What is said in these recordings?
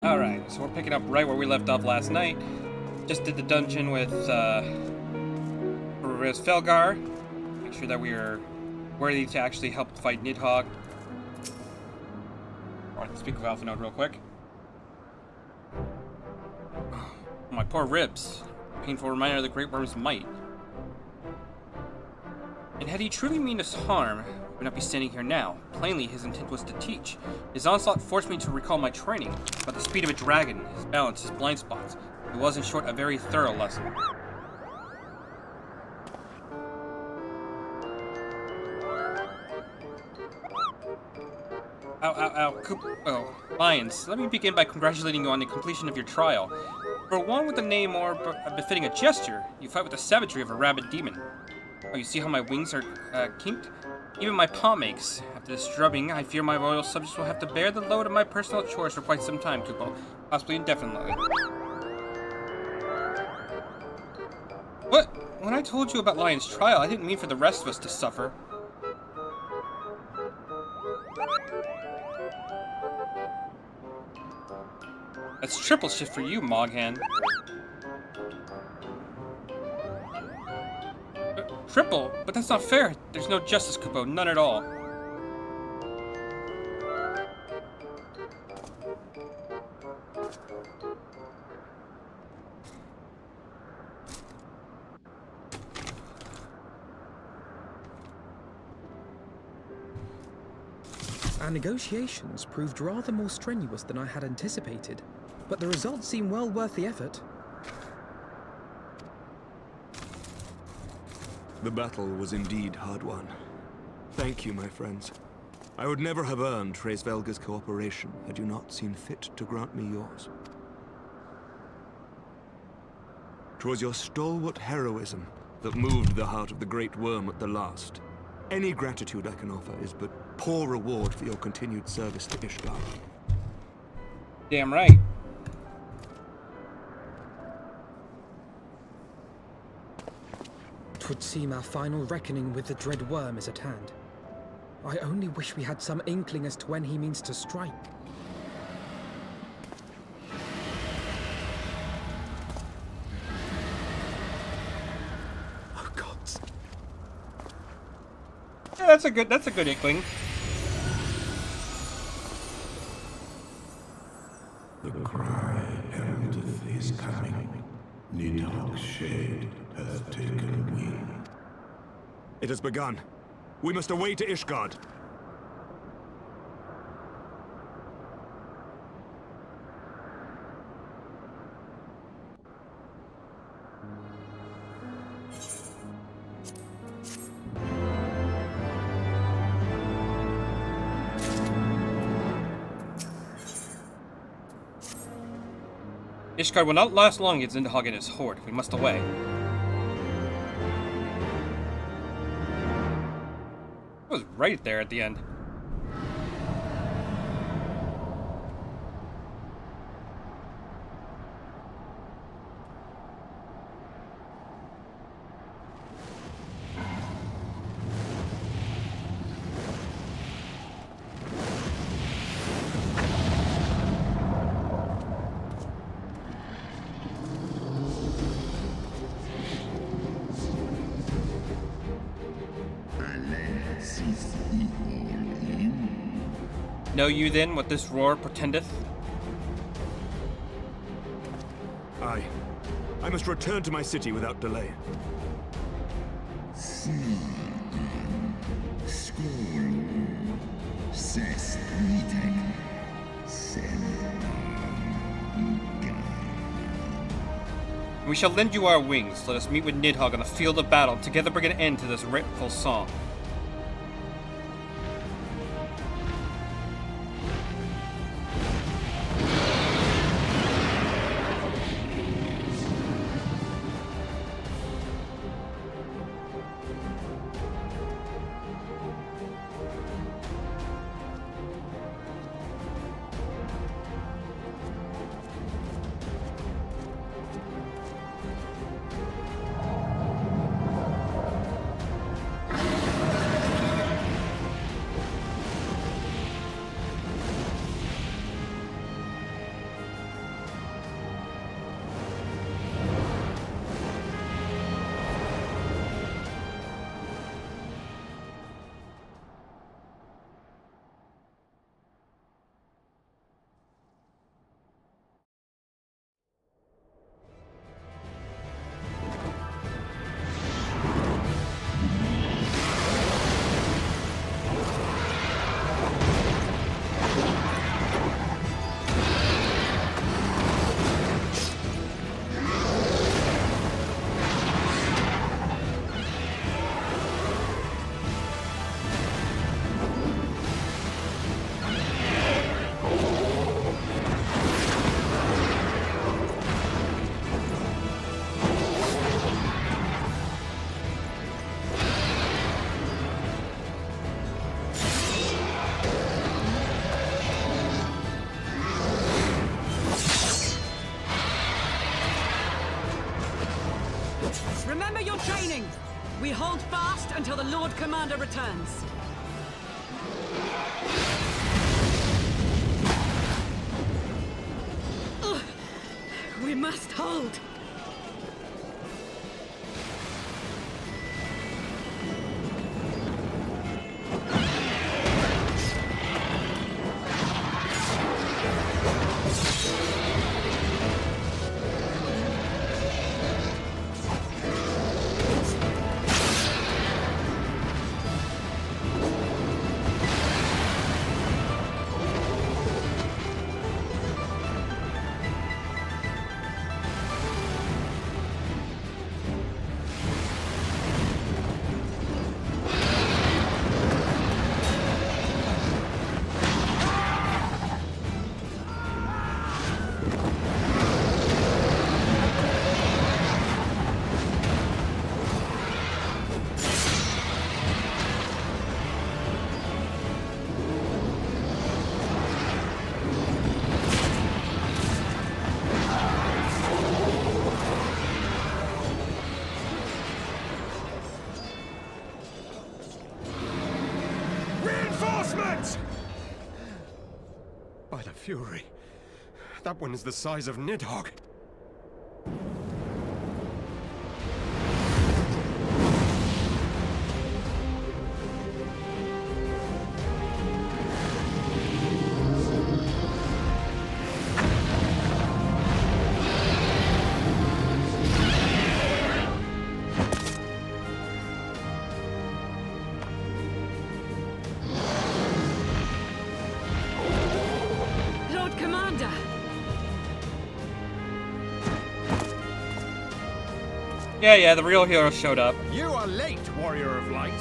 Alright, so we're picking up right where we left off last night. Just did the dungeon with Felgar. Make sure that we are worthy to actually help fight Nidhogg. Alright, speak of Alphanode real quick. My poor ribs. Painful reminder of the Great Worm's might. And had he truly mean us harm, we would not be standing here now. Plainly, his intent was to teach. His onslaught forced me to recall my training, about the speed of a dragon, his balance, his blind spots. It was, in short, a very thorough lesson. Ow, ow, ow. Oh, Lions, let me begin by congratulating you on the completion of your trial. For one with a name more befitting a gesture, you fight with the savagery of a rabid demon. Oh, you see how my wings are kinked? Even my palm aches. After this drubbing, I fear my royal subjects will have to bear the load of my personal chores for quite some time, Kupo. Possibly indefinitely. What? When I told you about Lion's trial, I didn't mean for the rest of us to suffer. That's triple shift for you, Moghand. Triple? But that's not fair. There's no justice, Kupo. None at all. Our negotiations proved rather more strenuous than I had anticipated, but the results seem well worth the effort. The battle was indeed hard won. Thank you, my friends. I would never have earned Hraesvelga's cooperation had you not seen fit to grant me yours. 'Twas your stalwart heroism that moved the heart of the Great Worm at the last. Any gratitude I can offer is but poor reward for your continued service to Ishgard. Damn right. It would seem our final reckoning with the dread worm is at hand. I only wish we had some inkling as to when he means to strike. Oh gods. Yeah, that's a good inkling. The cry heraldeth his coming. Nidhogg's shade hath taken wing. It has begun. We must away to Ishgard. Ishgard will not last long against Nidhogg and his horde. We must away. It was right there at the end. Know you then what this roar portendeth? Aye. I must return to my city without delay. We shall lend you our wings. Let us meet with Nidhogg on the field of battle, and together bring an end to this rightful song. your training! We hold fast until the Lord Commander returns. Ugh. We must hold. Reinforcements! By the Fury, that one is the size of Nidhogg. Lord Commander! Yeah, the real hero showed up. You are late, Warrior of Light.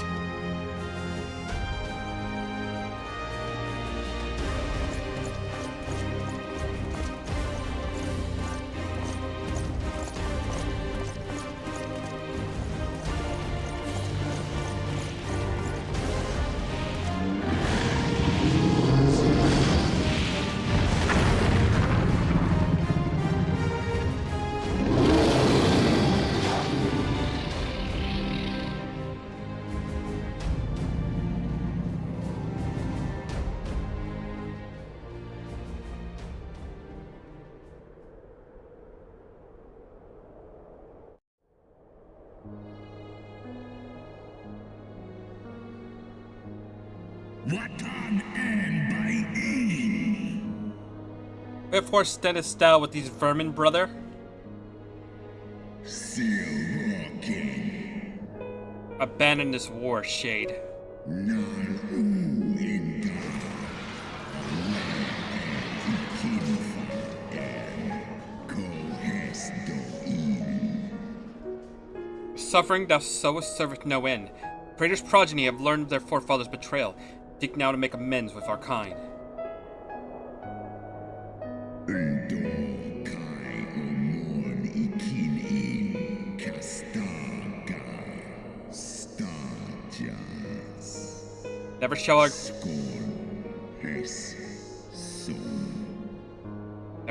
Wherefore standest thou with these vermin, brother? Abandon this war, Shade. Suffering thou sowest serveth no end. Praetor's progeny have learned of their forefathers' betrayal. Seek now to make amends with our kind. Never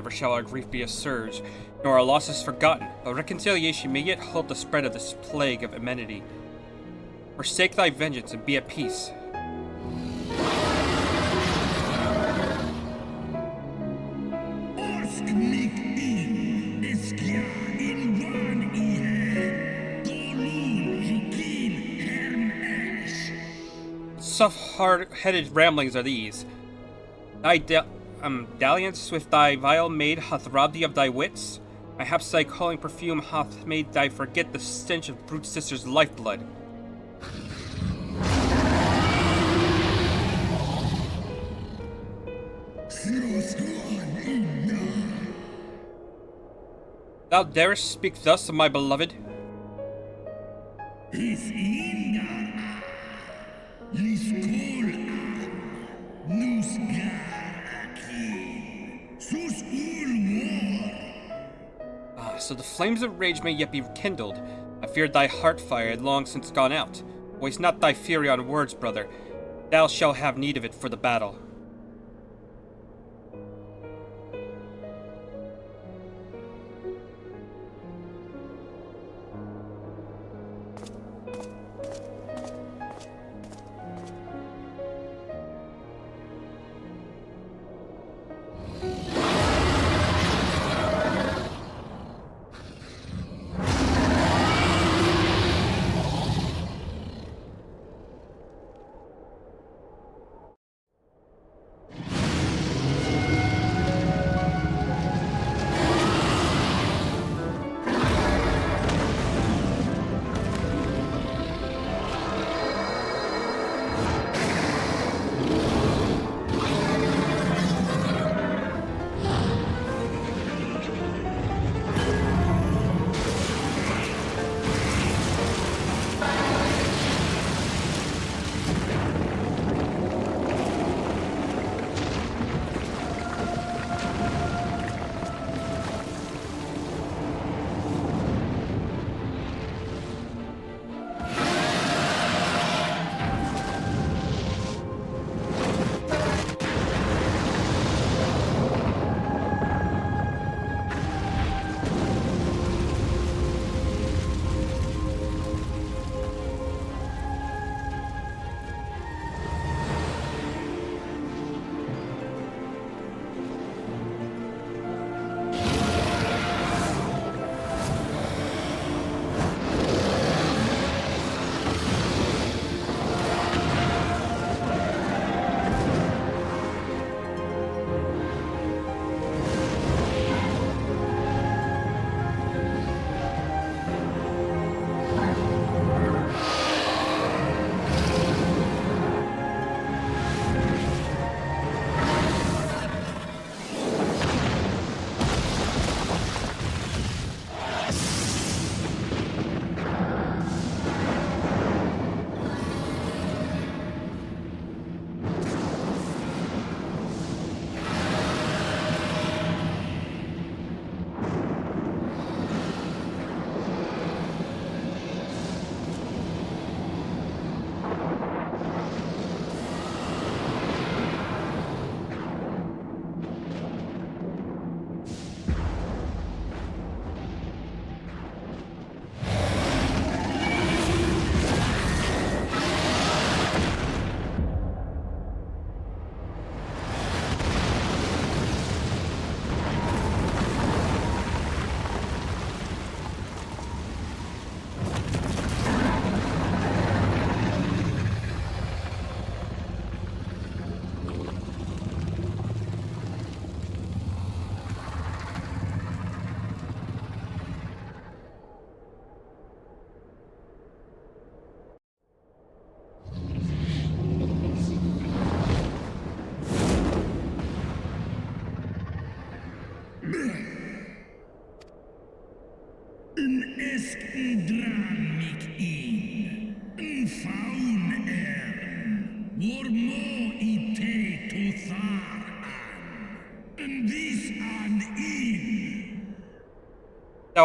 shall our grief be assuaged, nor our losses forgotten, but reconciliation may yet halt the spread of this plague of enmity. Forsake thy vengeance and be at peace. Soft-headed ramblings are these. Thy dalliance with thy vile maid hath robbed thee of thy wits. Perhaps thy calling perfume hath made thy forget the stench of brute sister's lifeblood. Thou darest speak thus of my beloved? So the flames of rage may yet be rekindled. I feared thy heart fire had long since gone out. Waste not thy fury on words, brother. Thou shalt have need of it for the battle. Thou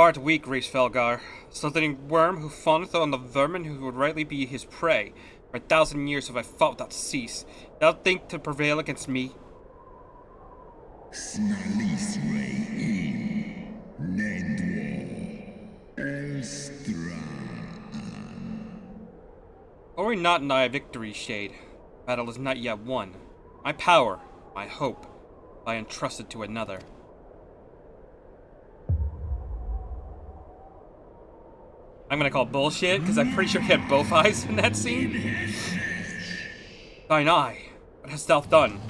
art weak, Race Felgar, slithering worm who fawneth on the vermin who would rightly be his prey. For 1,000 years have I fought without cease. Thou think to prevail against me? Worry not in thy victory, Shade. Battle is not yet won. My power, my hope, I entrusted to another. I'm gonna call bullshit, because I'm pretty sure he had both eyes in that scene. Thine eye, what hast thou done?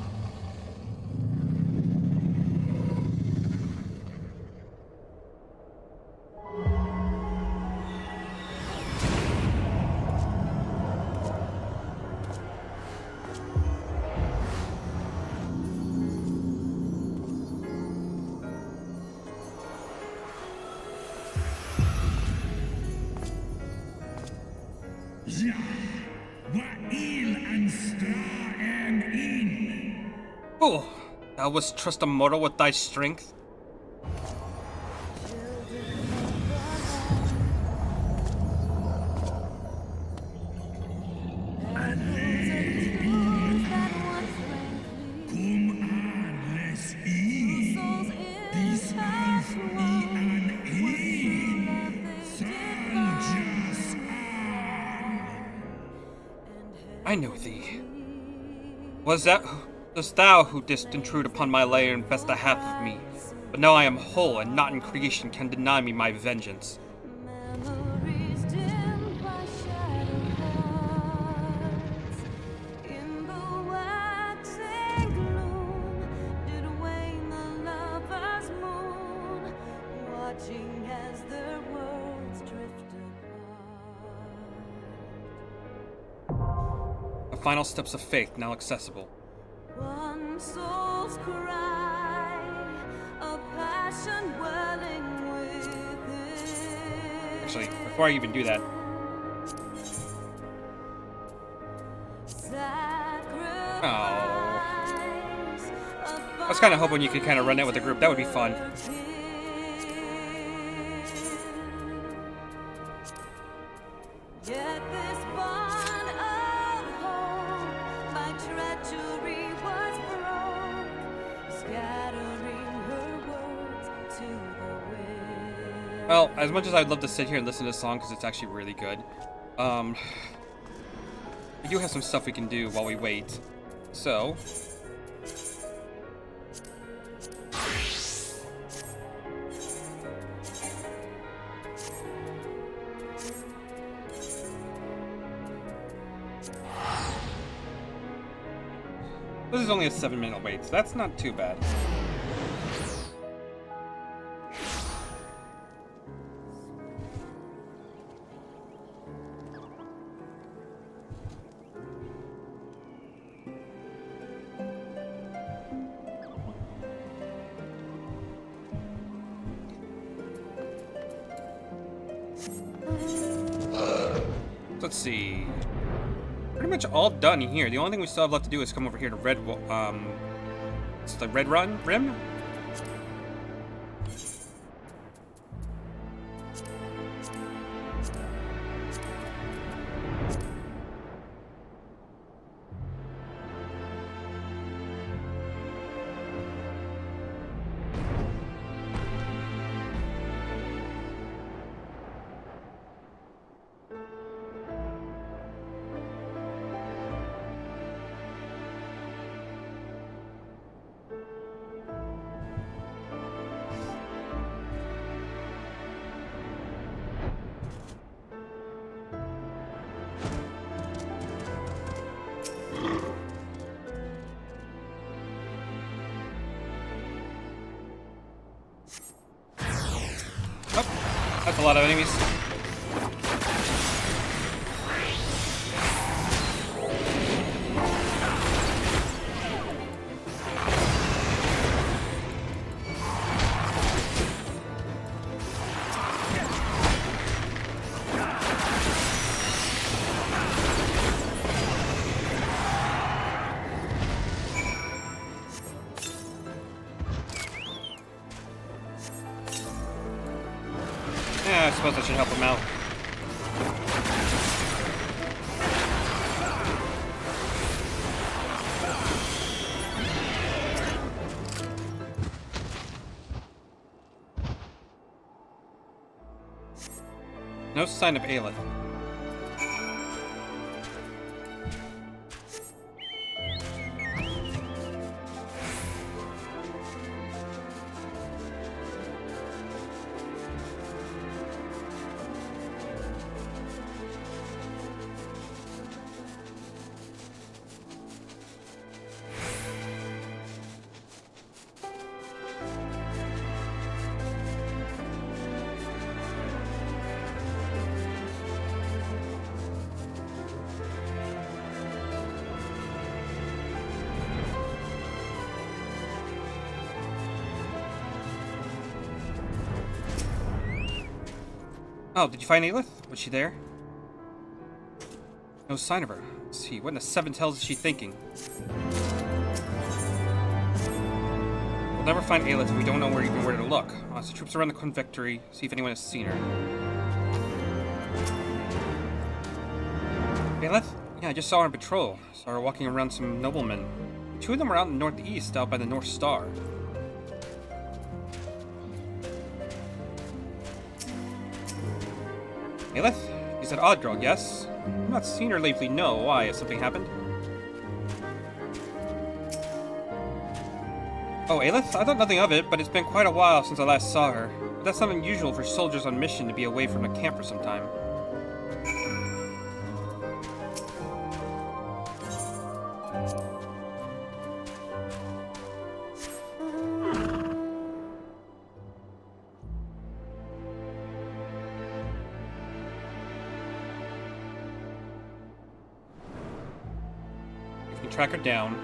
Oh, thou wouldst trust a mortal with thy strength? I know thee. Was thou who didst intrude upon my lair and best a half of me? But now I am whole, and naught in creation can deny me my vengeance. The final steps of faith now accessible. One soul's cry, a passion welling within. Actually, before I even do that, I was kind of hoping you could kind of run it with a group. That would be fun. Well, as much as I'd love to sit here and listen to this song because it's actually really good, we do have some stuff we can do while we wait. So, this is only a 7-minute wait, so that's not too bad. Let's see. Pretty much all done here. The only thing we still have left to do is come over here to it's the Red Rim? That's a lot of enemies. Yeah, I suppose I should help him out. No sign of Aelith. Oh, did you find Aelith? Was she there? No sign of her. Let's see, what in the seven hells is she thinking? We'll never find Aelith if we don't know where to look. I'll send troops around the convictory, see if anyone has seen her. Aelith? Yeah, I just saw her on patrol. Saw her walking around some noblemen. Two of them were out in the northeast, out by the North Star. Aelith? She's an odd girl, yes? I've not seen her lately, no. Why? Has something happened? Oh, Aelith? I thought nothing of it, but it's been quite a while since I last saw her. But that's not unusual for soldiers on mission to be away from the camp for some time. Track her down.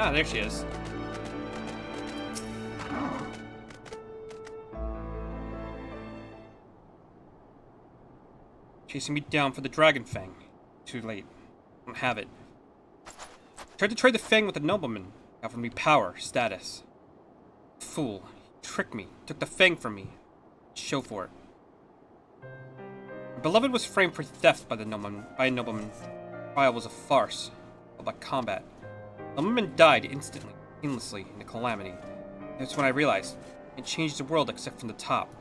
Ah, there she is. Chasing me down for the Dragon Fang. Too late. Don't have it. Tried to trade the Fang with a nobleman. Offered me power, status. Fool. He tricked me. Took the Fang from me. Show for it. My beloved was framed for theft by a nobleman. Trial was a farce. Followed by combat. The nobleman died instantly, painlessly, in a calamity. That's when I realized it changed the world except from the top.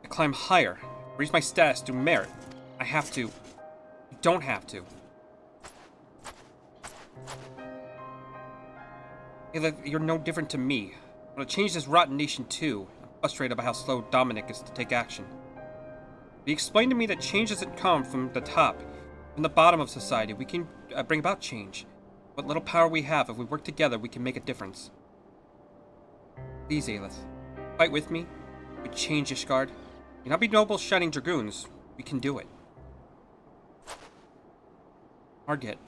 I climb higher. Raise my status through merit. I have to. You don't have to. Hey, you're no different to me. I want to change this rotten nation too. I'm frustrated about how slow Dominic is to take action. He explained to me that change doesn't come from the top. From the bottom of society, we can bring about change. What little power we have, if we work together, we can make a difference. Please, Aelith, fight with me. We change Ishgard. We not be noble shining dragoons. We can do it. Margit.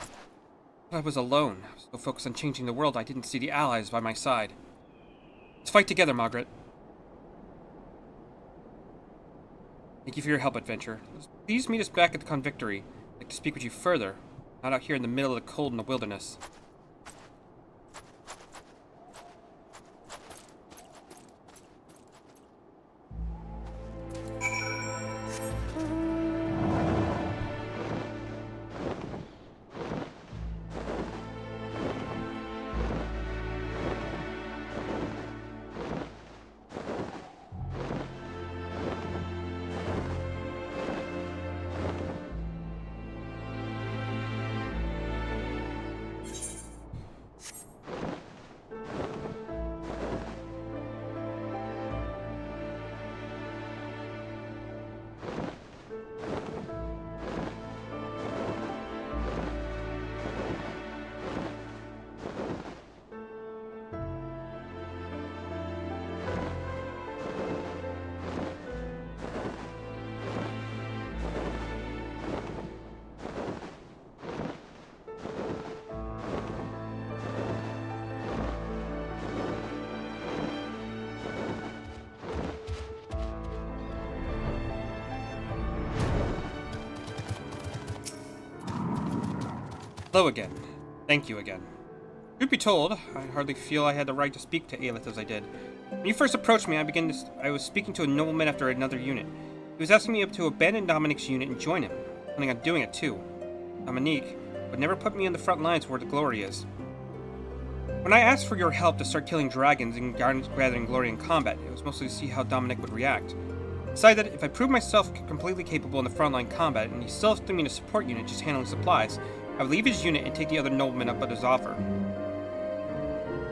I was alone. So focused on changing the world, I didn't see the allies by my side. Let's fight together, Margaret. Thank you for your help, adventure. Please meet us back at the convictory. I'd like to speak with you further. Not out here in the middle of the cold in the wilderness. Hello again. Thank you again. Truth be told, I hardly feel I had the right to speak to Aelith as I did. When you first approached me, I was speaking to a nobleman after another unit. He was asking me to abandon Dominique's unit and join him. Planning on doing it too. Dominique would never put me in the front lines where the glory is. When I asked for your help to start killing dragons and gathering glory in combat, it was mostly to see how Dominique would react. I decided that if I proved myself completely capable in the frontline combat and he still threw me in a support unit just handling supplies, I would leave his unit and take the other noblemen up at his offer.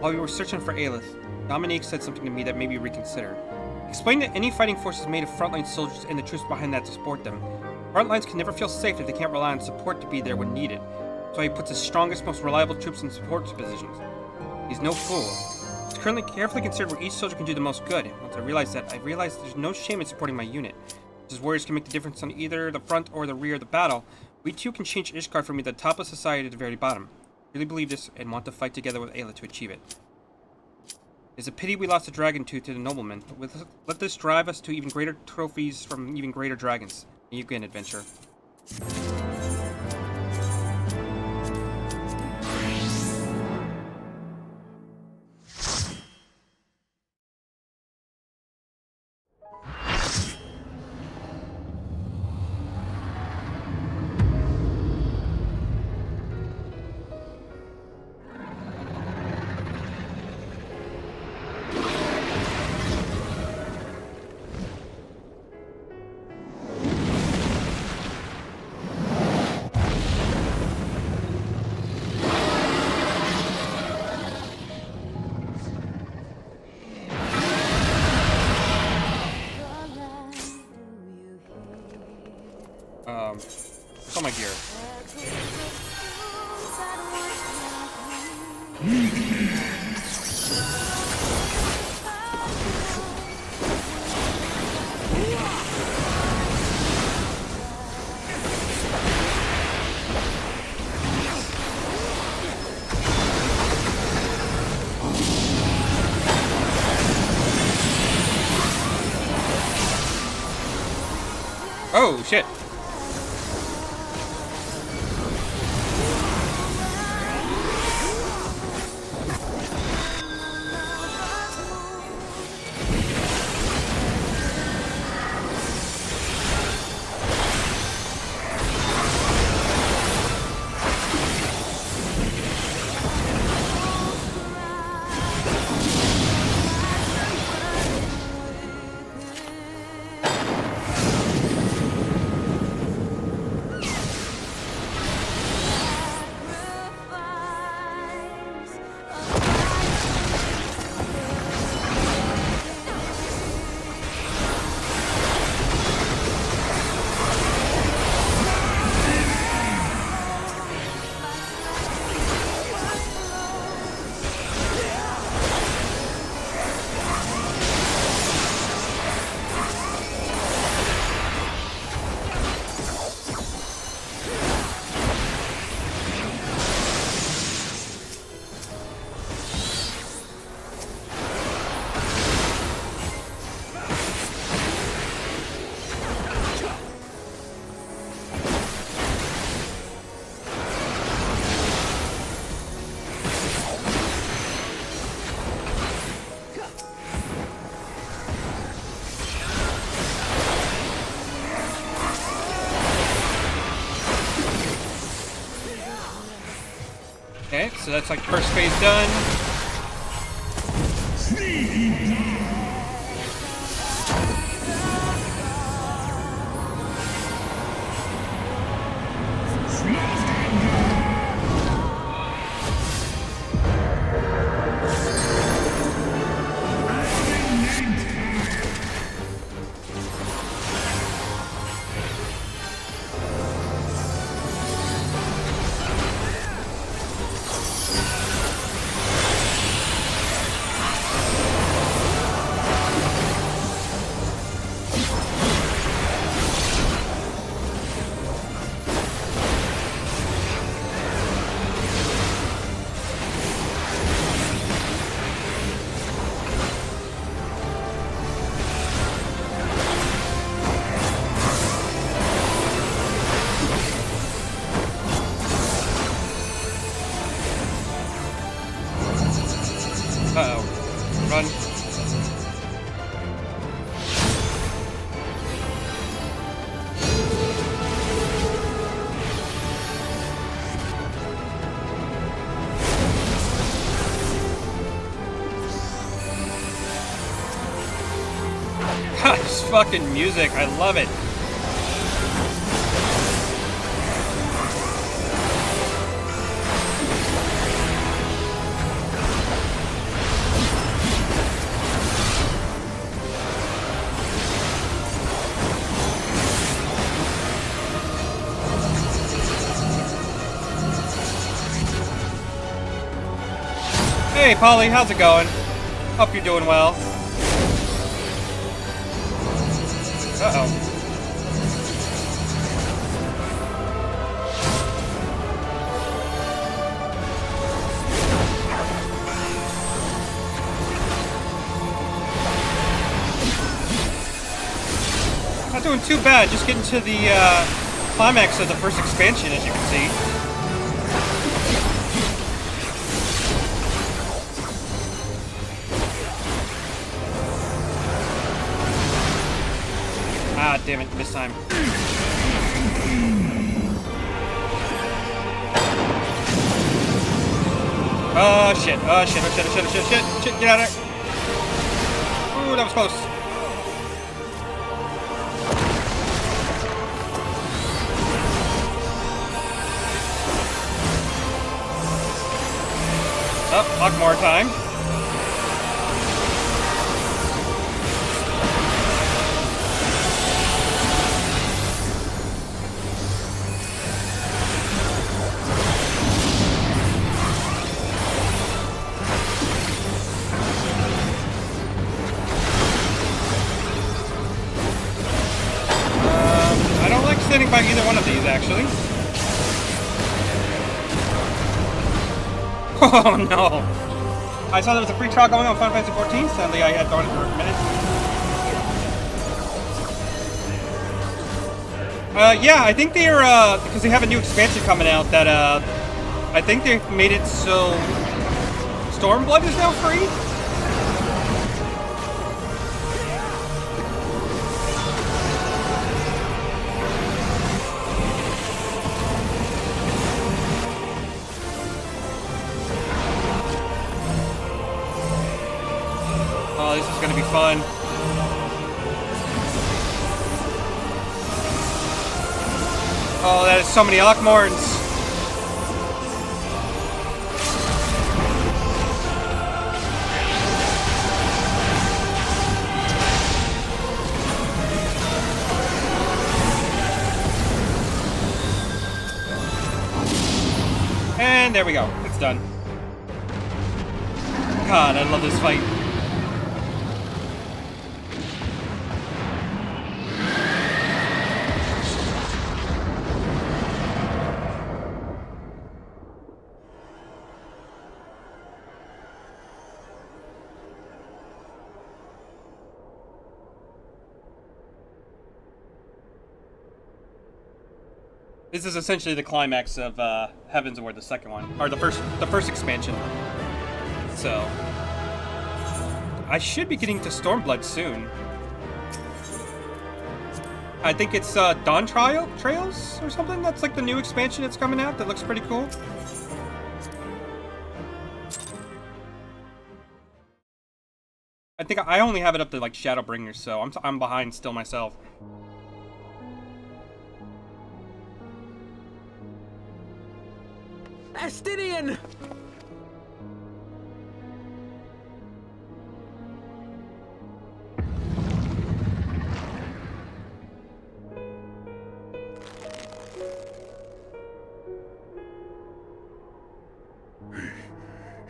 While we were searching for Aelith, Dominique said something to me that made me reconsider. He explained that any fighting force is made of frontline soldiers and the troops behind that to support them. Frontlines can never feel safe if they can't rely on support to be there when needed, so he puts his strongest, most reliable troops in support positions. He's no fool. He's currently carefully considered where each soldier can do the most good. Once I realized that, I realized there's no shame in supporting my unit. Just as warriors can make the difference on either the front or the rear of the battle, we too can change Ishgard from the top of society to the very bottom. I really believe this and want to fight together with Aelith to achieve it. It's a pity we lost the dragon tooth to the nobleman, but let this drive us to even greater trophies from even greater dragons. You can adventure. What's all my gear? Oh, shit. Okay, so that's like first phase done. run. This fucking music, I love it. Hey, Polly, how's it going? Hope you're doing well. Uh-oh. Not doing too bad, just getting to the climax of the first expansion, as you can see. Ah, damn it, this time. Oh, shit. Oh, shit. Oh, shit. Oh, shit. Oh, shit. Shit. Shit. Get out of there. Ooh, that was close. Oh, fuck more time. Standing by either one of these, actually. Oh no! I saw there was a free trial going on Final Fantasy 14. Sadly, I had gone for a minute. Yeah, I think they're because they have a new expansion coming out that I think they've made it so Stormblood is now free. Oh, this is gonna be fun. Oh, that is so many Arkmorns. And there we go. It's done. God, I love this fight. This is essentially the climax of Heavensward, the second one, or the first expansion. So I should be getting to Stormblood soon. I think it's Dawn Trails or something. That's like the new expansion that's coming out. That looks pretty cool. I think I only have it up to like Shadowbringers, so I'm behind still myself. Estinian!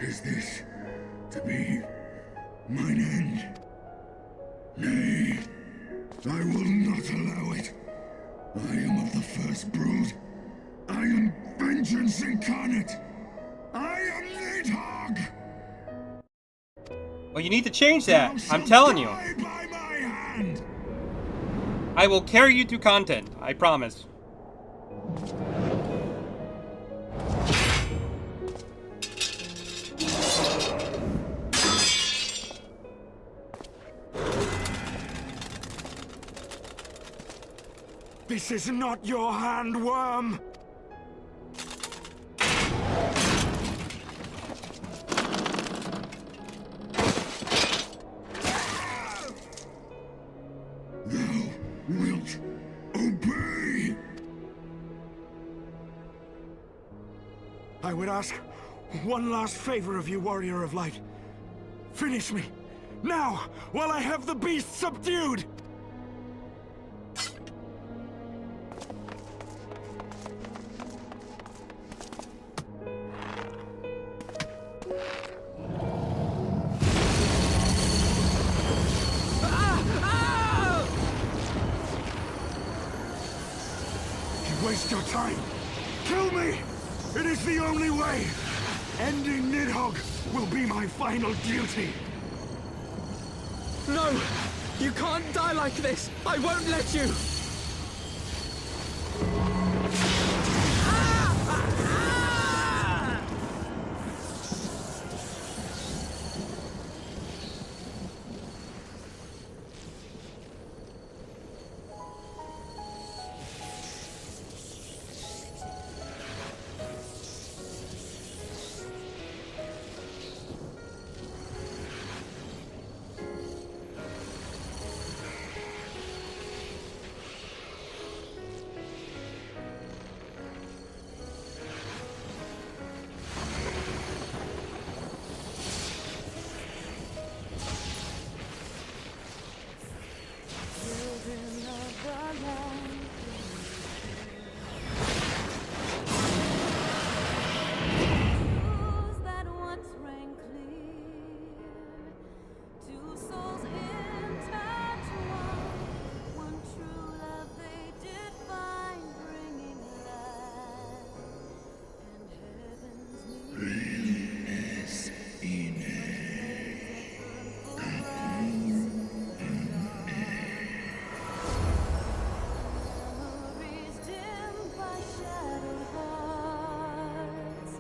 Is this to be mine end? Nay, I will not allow it. I am of the first brood. I am vengeance incarnate. I am Nidhogg. Well, you need to change that. I'm telling you. Die by my hand. I will carry you through content. I promise. This is not your hand, worm! Thou wilt obey! I would ask one last favor of you, Warrior of Light. Finish me, now, while I have the beast subdued! You waste your time! Kill me! It is the only way! Ending Nidhogg will be my final duty! No! You can't die like this! I won't let you! Children of the land, Souls that once rang clear, two souls intertwined, one true love they did find, bringing light and heaven's need. Memories dimmed by shadowed hearts.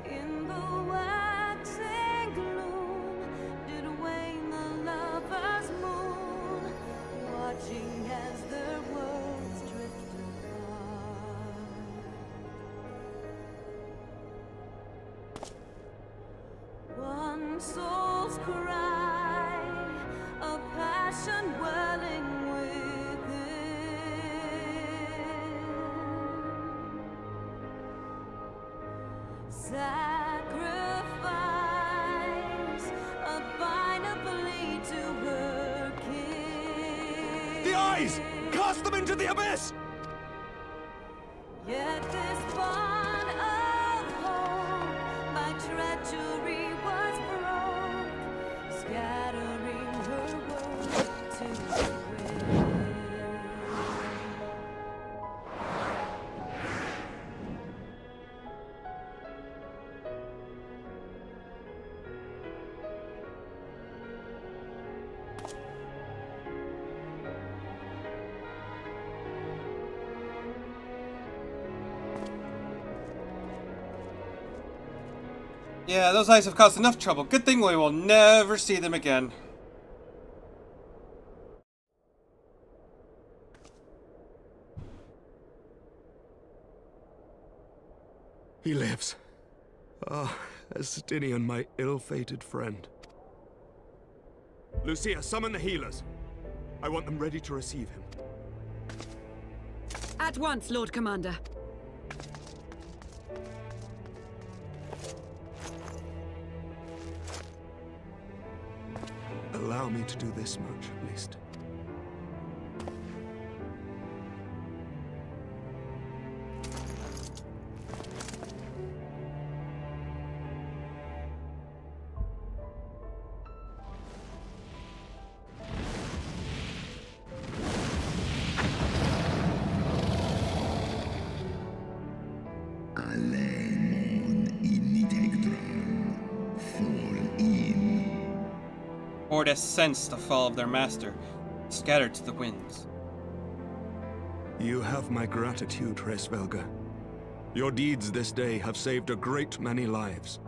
In the waxing gloom did wane the lover's moon, watching as their worlds drift apart. One soul's cry, a passion welling within. Sacrifice, a final plea to her king. The eyes! Cast them into the abyss! Yet this bond of hope by treachery was broke, scattering her world to the wind. Yeah, those eyes have caused enough trouble. Good thing we will never see them again. He lives. Ah, Estinian, my ill-fated friend. Lucia, summon the healers. I want them ready to receive him. At once, Lord Commander. Allow me to do this much, at least. Horde has sensed the fall of their master, scattered to the winds. You have my gratitude, Hresvelga. Your deeds this day have saved a great many lives.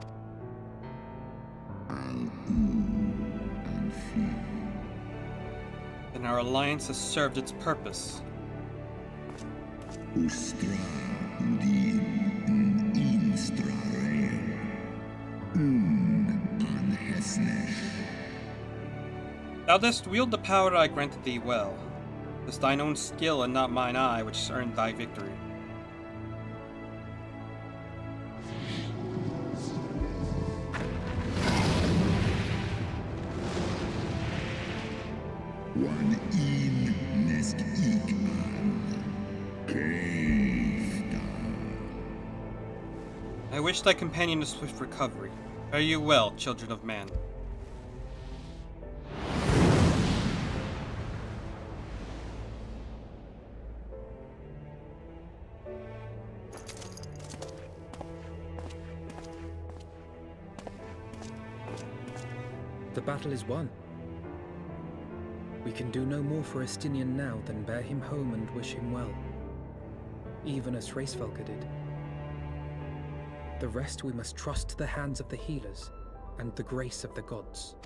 And our alliance has served its purpose. Ustra udin instrare. Anhesnesh. Thou dost wield the power I granted thee well. 'Tis thine own skill and not mine eye which has earned thy victory. One in nest ik an. Cave. I wish thy companion a swift recovery. Fare you well, children of man. The battle is won. We can do no more for Estinian now than bear him home and wish him well, even as Hraesvelka did. The rest we must trust to the hands of the healers and the grace of the gods.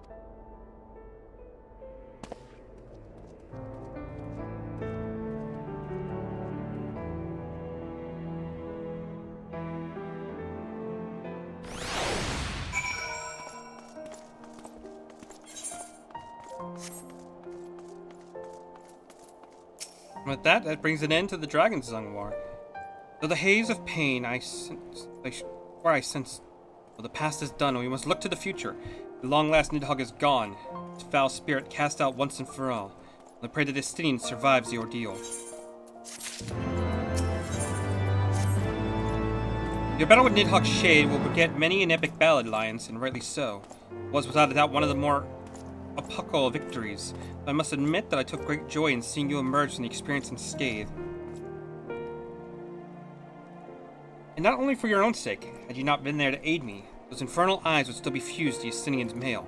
With that brings an end to the Dragonsong War. Though the haze of pain I sense, the past is done, and we must look to the future. The long-last Nidhogg is gone, his foul spirit cast out once and for all. I pray that Estinian survives the ordeal. Your battle with Nidhogg's Shade will beget many an epic ballad, Lions, and rightly so. It was without a doubt one of the more epochal victories. I must admit that I took great joy in seeing you emerge from the experience unscathed. And not only for your own sake, had you not been there to aid me, those infernal eyes would still be fused to Estinian's mail.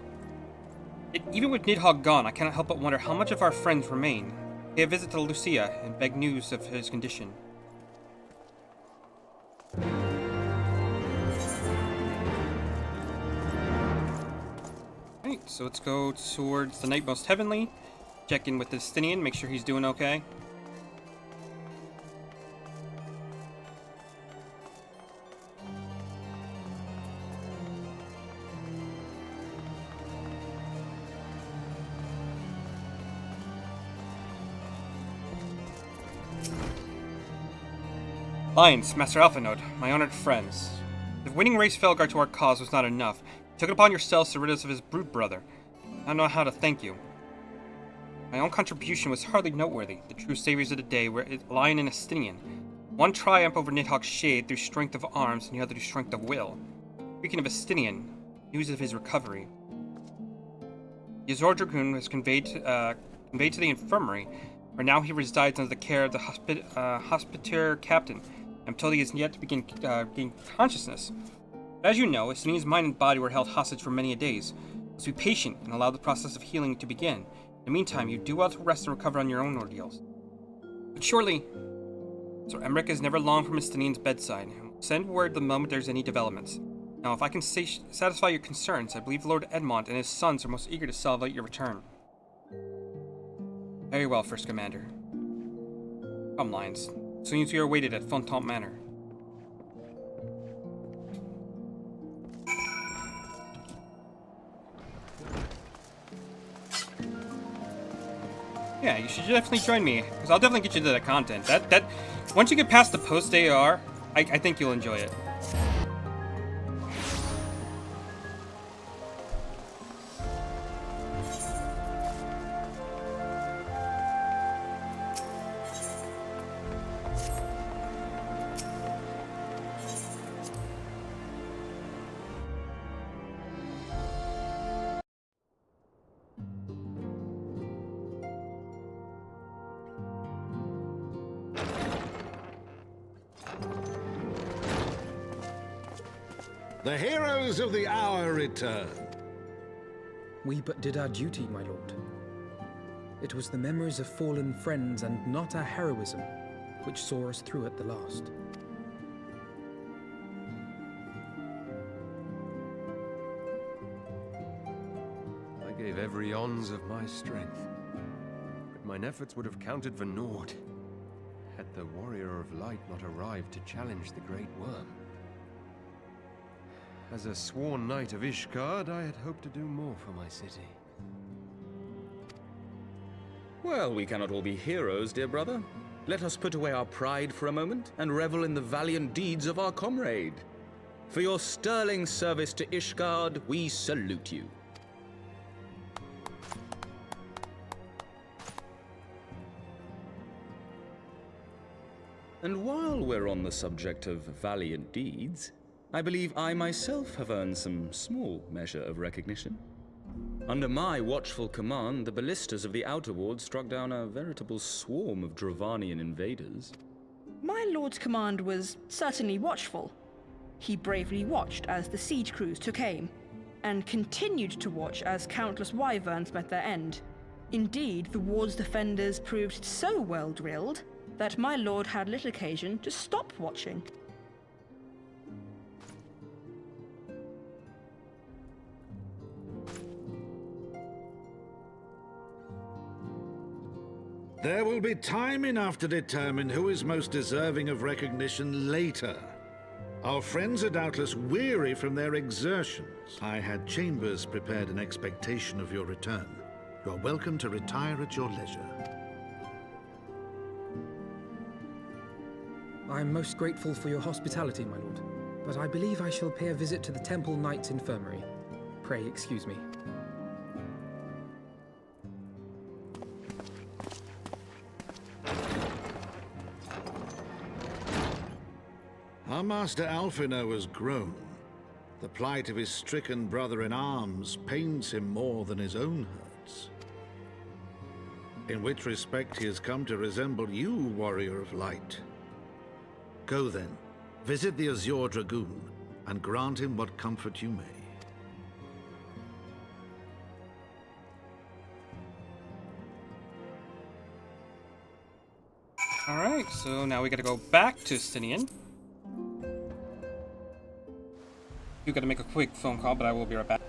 Yet even with Nidhogg gone, I cannot help but wonder how much of our friends remain. Pay a visit to Lucia and beg news of his condition. Alright, so let's go towards the Night Most Heavenly. Check in with the Estinian, make sure he's doing okay. Lions, Master Alphanode, my honored friends. If winning Hraesvelgar to our cause was not enough, you took it upon yourselves to rid us of his brood brother. I don't know how to thank you. My own contribution was hardly noteworthy. The true saviors of the day were Lion and Estinian. One triumph over Nidhogg's Shade through strength of arms, and the other through strength of will. Speaking of Estinian, news of his recovery. The Azor Dragoon was conveyed to the infirmary, where now he resides under the care of the hospitaller captain. I'm told he is yet to begin gain consciousness. But as you know, Estinian's mind and body were held hostage for many a days. Let's be patient and allow the process of healing to begin. In the meantime, you do well to rest and recover on your own ordeals. But surely, Sir Emmerich is never long from Estinian's bedside. Send word the moment there's any developments. Now, if I can satisfy your concerns, I believe Lord Edmond and his sons are most eager to celebrate your return. Very well, First Commander. Come, Lions. Soon as we are awaited at Fontant Manor. Yeah, you should definitely join me, because I'll definitely get you to that content. That once you get past the post-AR, I think you'll enjoy it. The heroes of the hour return. We but did our duty, my lord. It was the memories of fallen friends and not our heroism which saw us through at the last. I gave every ounce of my strength, but mine efforts would have counted for naught. had the Warrior of Light not arrived to challenge the Great Worm. As a sworn knight of Ishgard, I had hoped to do more for my city. Well, we cannot all be heroes, dear brother. Let us put away our pride for a moment and revel in the valiant deeds of our comrade. For your sterling service to Ishgard, we salute you. And while we're on the subject of valiant deeds, I believe I myself have earned some small measure of recognition. Under my watchful command, the ballistas of the Outer Ward struck down a veritable swarm of Dravanian invaders. My lord's command was certainly watchful. He bravely watched as the siege crews took aim, and continued to watch as countless wyverns met their end. Indeed, the ward's defenders proved so well drilled that my lord had little occasion to stop watching. There will be time enough to determine who is most deserving of recognition later. Our friends are doubtless weary from their exertions. I had chambers prepared in expectation of your return. You are welcome to retire at your leisure. I am most grateful for your hospitality, my lord, but I believe I shall pay a visit to the Temple Knight's Infirmary. Pray excuse me. Our master Alfino has grown. The plight of his stricken brother-in-arms pains him more than his own hurts. In which respect he has come to resemble you, Warrior of Light. Go then, visit the Azure Dragoon, and grant him what comfort you may. Alright, so now we gotta go back to Stinian. You gotta make a quick phone call, but I will be right back.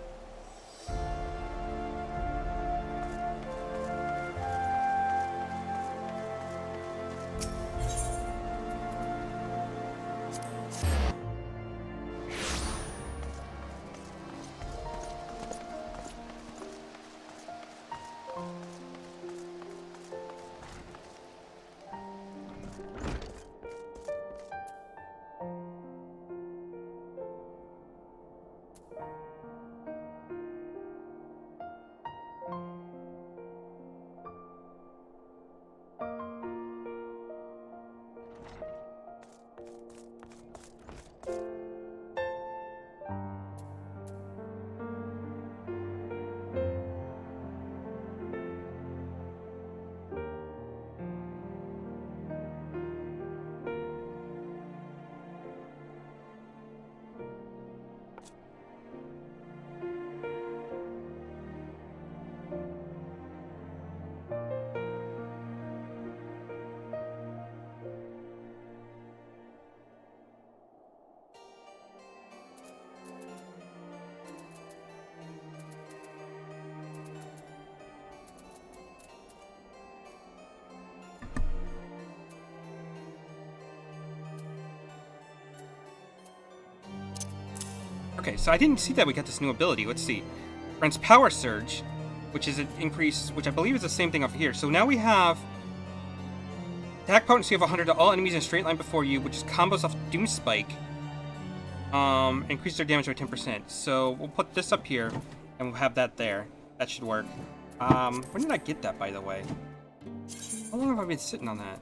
Okay, so I didn't see that we got this new ability. Let's see. Grants Power Surge, which is an increase, which I believe is the same thing over here. So now we have attack potency of 100 to all enemies in a straight line before you, which is combos off Doom Spike. Increase their damage by 10%. So we'll put this up here, and we'll have that there. That should work. When did I get that, by the way? How long have I been sitting on that?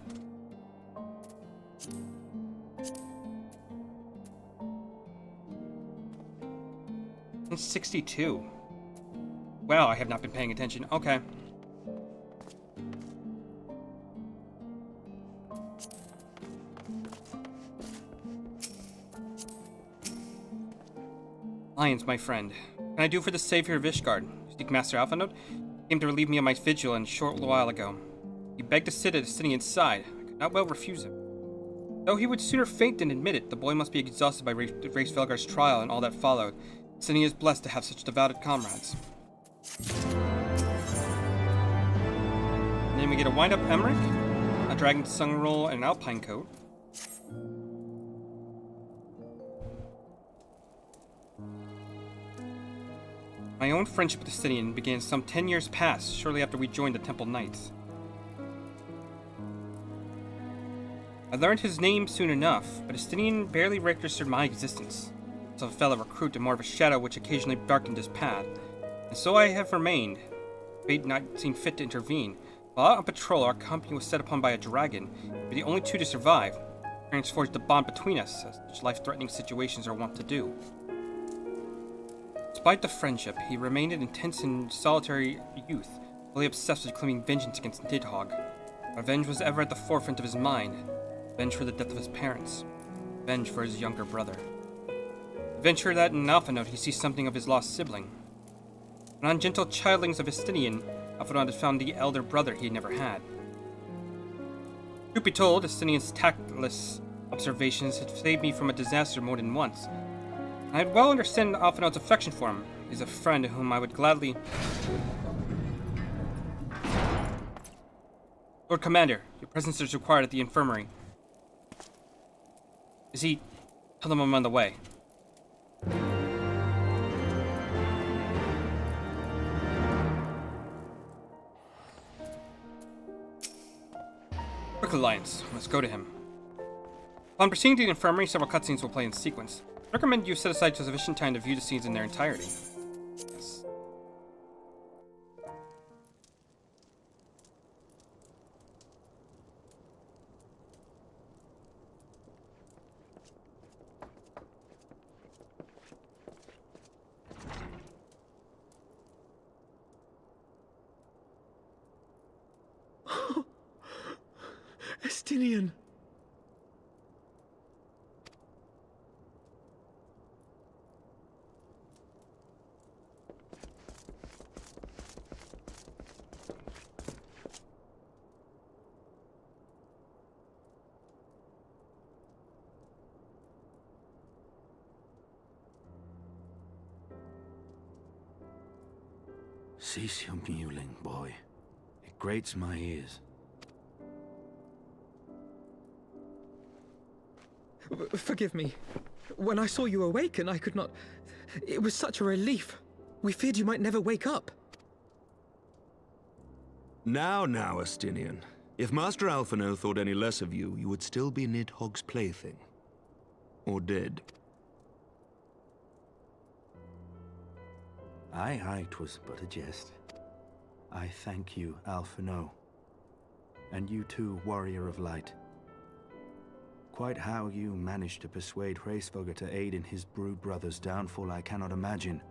It's 62. Wow, I have not been paying attention. Okay. Lions, my friend. What can I do for the savior of Ishgard? Seek Master Alphinaud came to relieve me of my vigil a short while ago. He begged to sit at Estinian's side. I could not well refuse him. Though he would sooner faint than admit it, the boy must be exhausted by Race Velgar's trial and all that followed. Estinian is blessed to have such devoted comrades. And then we get a wind-up Emmerich, a Dragonsong roll, and an Alpine coat. My own friendship with Estinian began some 10 years past, shortly after we joined the Temple Knights. I learned his name soon enough, but Estinian barely registered my existence. So a fellow recruit and more of a shadow which occasionally darkened his path. And so I have remained, fate not seen fit to intervene. While out on patrol, our company was set upon by a dragon. We were the only two to survive. Parents forged the bond between us, as such life-threatening situations are wont to do. Despite the friendship, he remained an intense and solitary youth, fully obsessed with claiming vengeance against Nidhogg. Revenge was ever at the forefront of his mind. Revenge for the death of his parents. Revenge for his younger brother. Venture that in Alpha Note he sees something of his lost sibling. An ungentle childlings of Estinian, Alpha Note had found the elder brother he had never had. Truth be told, Estinian's tactless observations had saved me from a disaster more than once. I had well understand Alpha Note's affection for him. He is a friend whom I would gladly... Lord Commander, your presence is required at the infirmary. Is he... Tell them I'm on the way. Quick Alliance, let's go to him. Upon proceeding to the infirmary, several cutscenes will play in sequence. I recommend you set aside sufficient time to view the scenes in their entirety. Yes. Estinian! Cease your mewling, boy. It grates my ears. Forgive me. When I saw you awaken, I could not... It was such a relief. We feared you might never wake up. Now, Estinian. If Master Alphino thought any less of you, you would still be Nidhogg's plaything. Or dead. Aye, 'twas but a jest. I thank you, Alphino. And you too, Warrior of Light. Quite how you managed to persuade Hraesvelgr to aid in his brood brother's downfall I cannot imagine.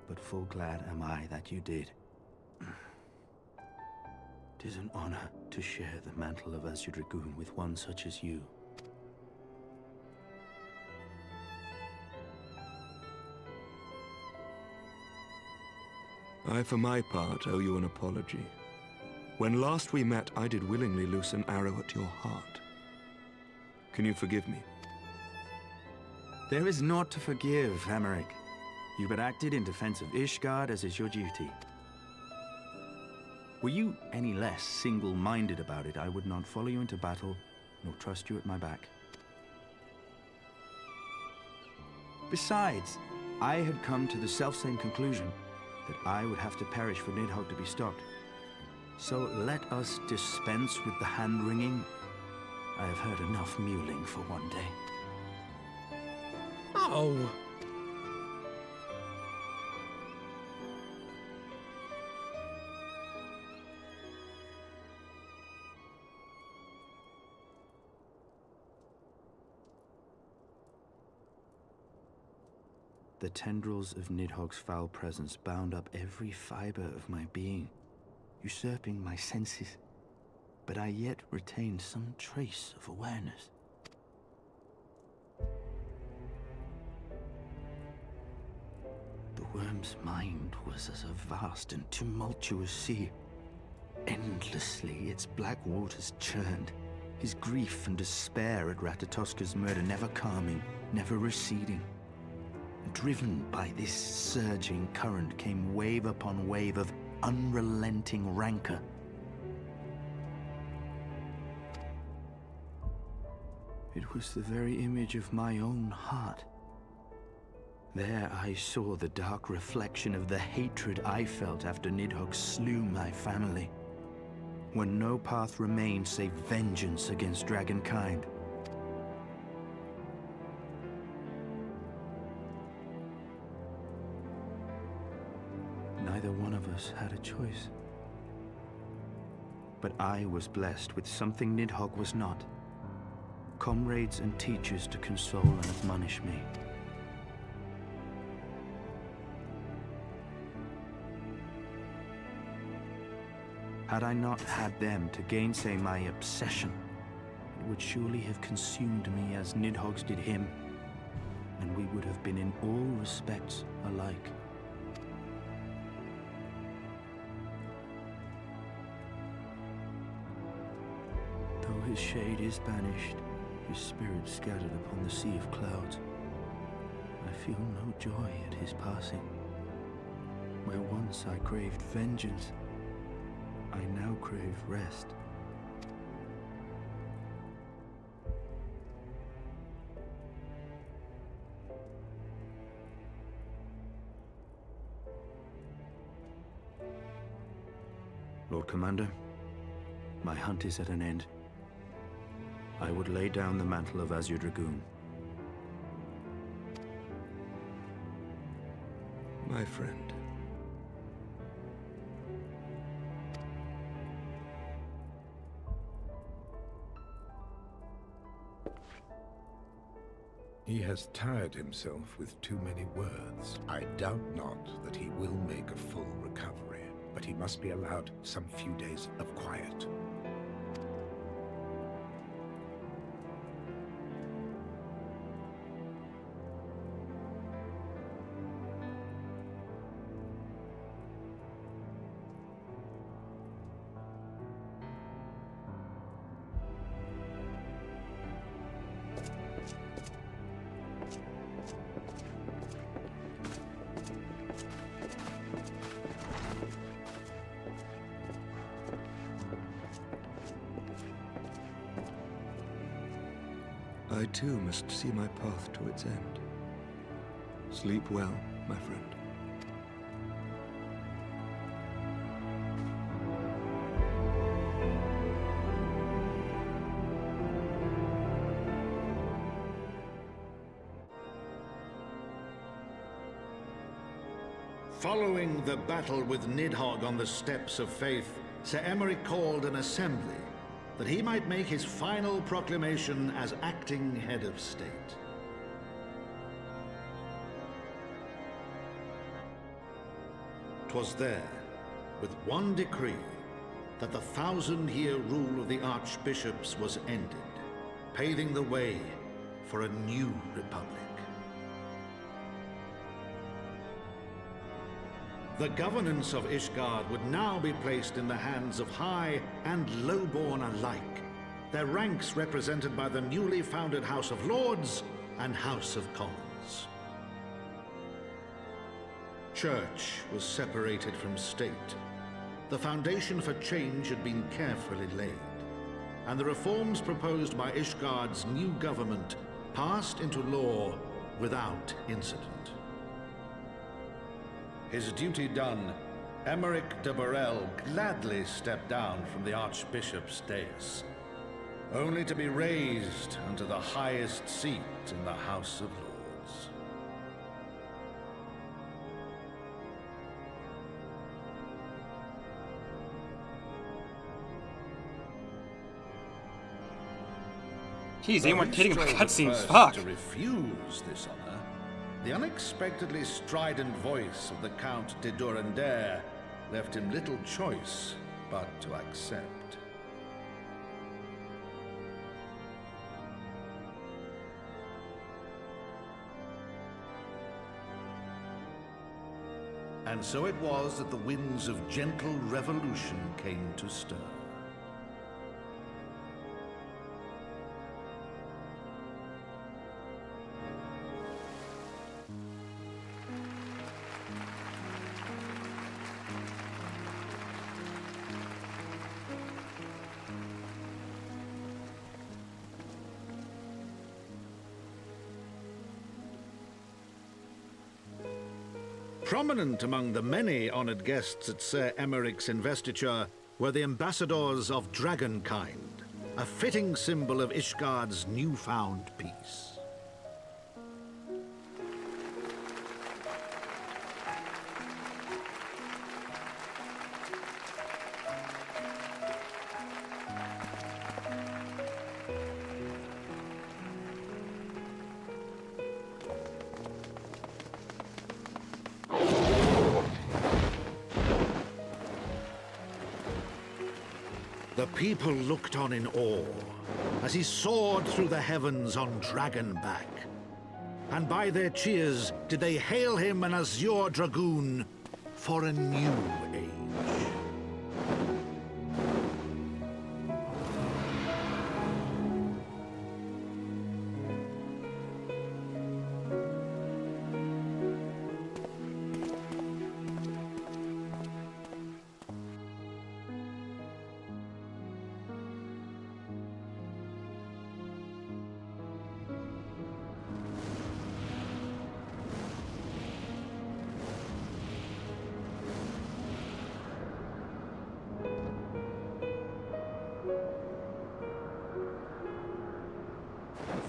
But full glad am I that you did. 'Tis an honor to share the mantle of Azure Dragoon with one such as you. I, for my part, owe you an apology. When last we met, I did willingly loose an arrow at your heart. Can you forgive me? There is naught to forgive, Hameric. You but acted in defense of Ishgard as is your duty. Were you any less single-minded about it, I would not follow you into battle, nor trust you at my back. Besides, I had come to the selfsame conclusion, that I would have to perish for Nidhogg to be stopped. So let us dispense with the hand-wringing. I have heard enough mewling for one day. Oh! The tendrils of Nidhogg's foul presence bound up every fiber of my being, usurping my senses, but I yet retained some trace of awareness. The worm's mind was as a vast and tumultuous sea. Endlessly its black waters churned, his grief and despair at Ratatoska's murder never calming, never receding. Driven by this surging current came wave upon wave of unrelenting rancor. It was the very image of my own heart. There I saw the dark reflection of the hatred I felt after Nidhogg slew my family, when no path remained save vengeance against dragonkind. Neither one of us had a choice. But I was blessed with something Nidhogg was not. Comrades and teachers to console and admonish me. Had I not had them to gainsay my obsession, it would surely have consumed me as Nidhogg's did him, and we would have been in all respects alike. Though his shade is banished, his spirit scattered upon the sea of clouds, I feel no joy at his passing. Where once I craved vengeance, I now crave rest. Lord Commander, my hunt is at an end. I would lay down the mantle of Azure Dragoon. My friend. He has tired himself with too many words. I doubt not that he will make a full recovery, but he must be allowed some few days of quiet. I too must see my path to its end. Sleep well, my friend. Following the battle with Nidhogg on the Steps of Faith, Sir Emeric called an assembly that he might make his final proclamation as acting head of state. 'Twas there, with one decree, that the 1,000-year rule of the archbishops was ended, paving the way for a new republic. The governance of Ishgard would now be placed in the hands of high and lowborn alike, their ranks represented by the newly founded House of Lords and House of Commons. Church was separated from state. The foundation for change had been carefully laid, and the reforms proposed by Ishgard's new government passed into law without incident. His duty done, Emeric de Burrell gladly stepped down from the Archbishop's dais, only to be raised unto the highest seat in the House of Lords. Jeez, they weren't kidding about Though he cutscenes, strove fuck. to refuse this honor, the unexpectedly strident voice of the Count de Durandare left him little choice but to accept. And so it was that the winds of gentle revolution came to stir. Prominent among the many honoured guests at Sir Emeric's investiture were the ambassadors of Dragonkind, a fitting symbol of Ishgard's newfound peace. The people looked on in awe as he soared through the heavens on Dragonback. And by their cheers did they hail him an Azure Dragoon for a new age.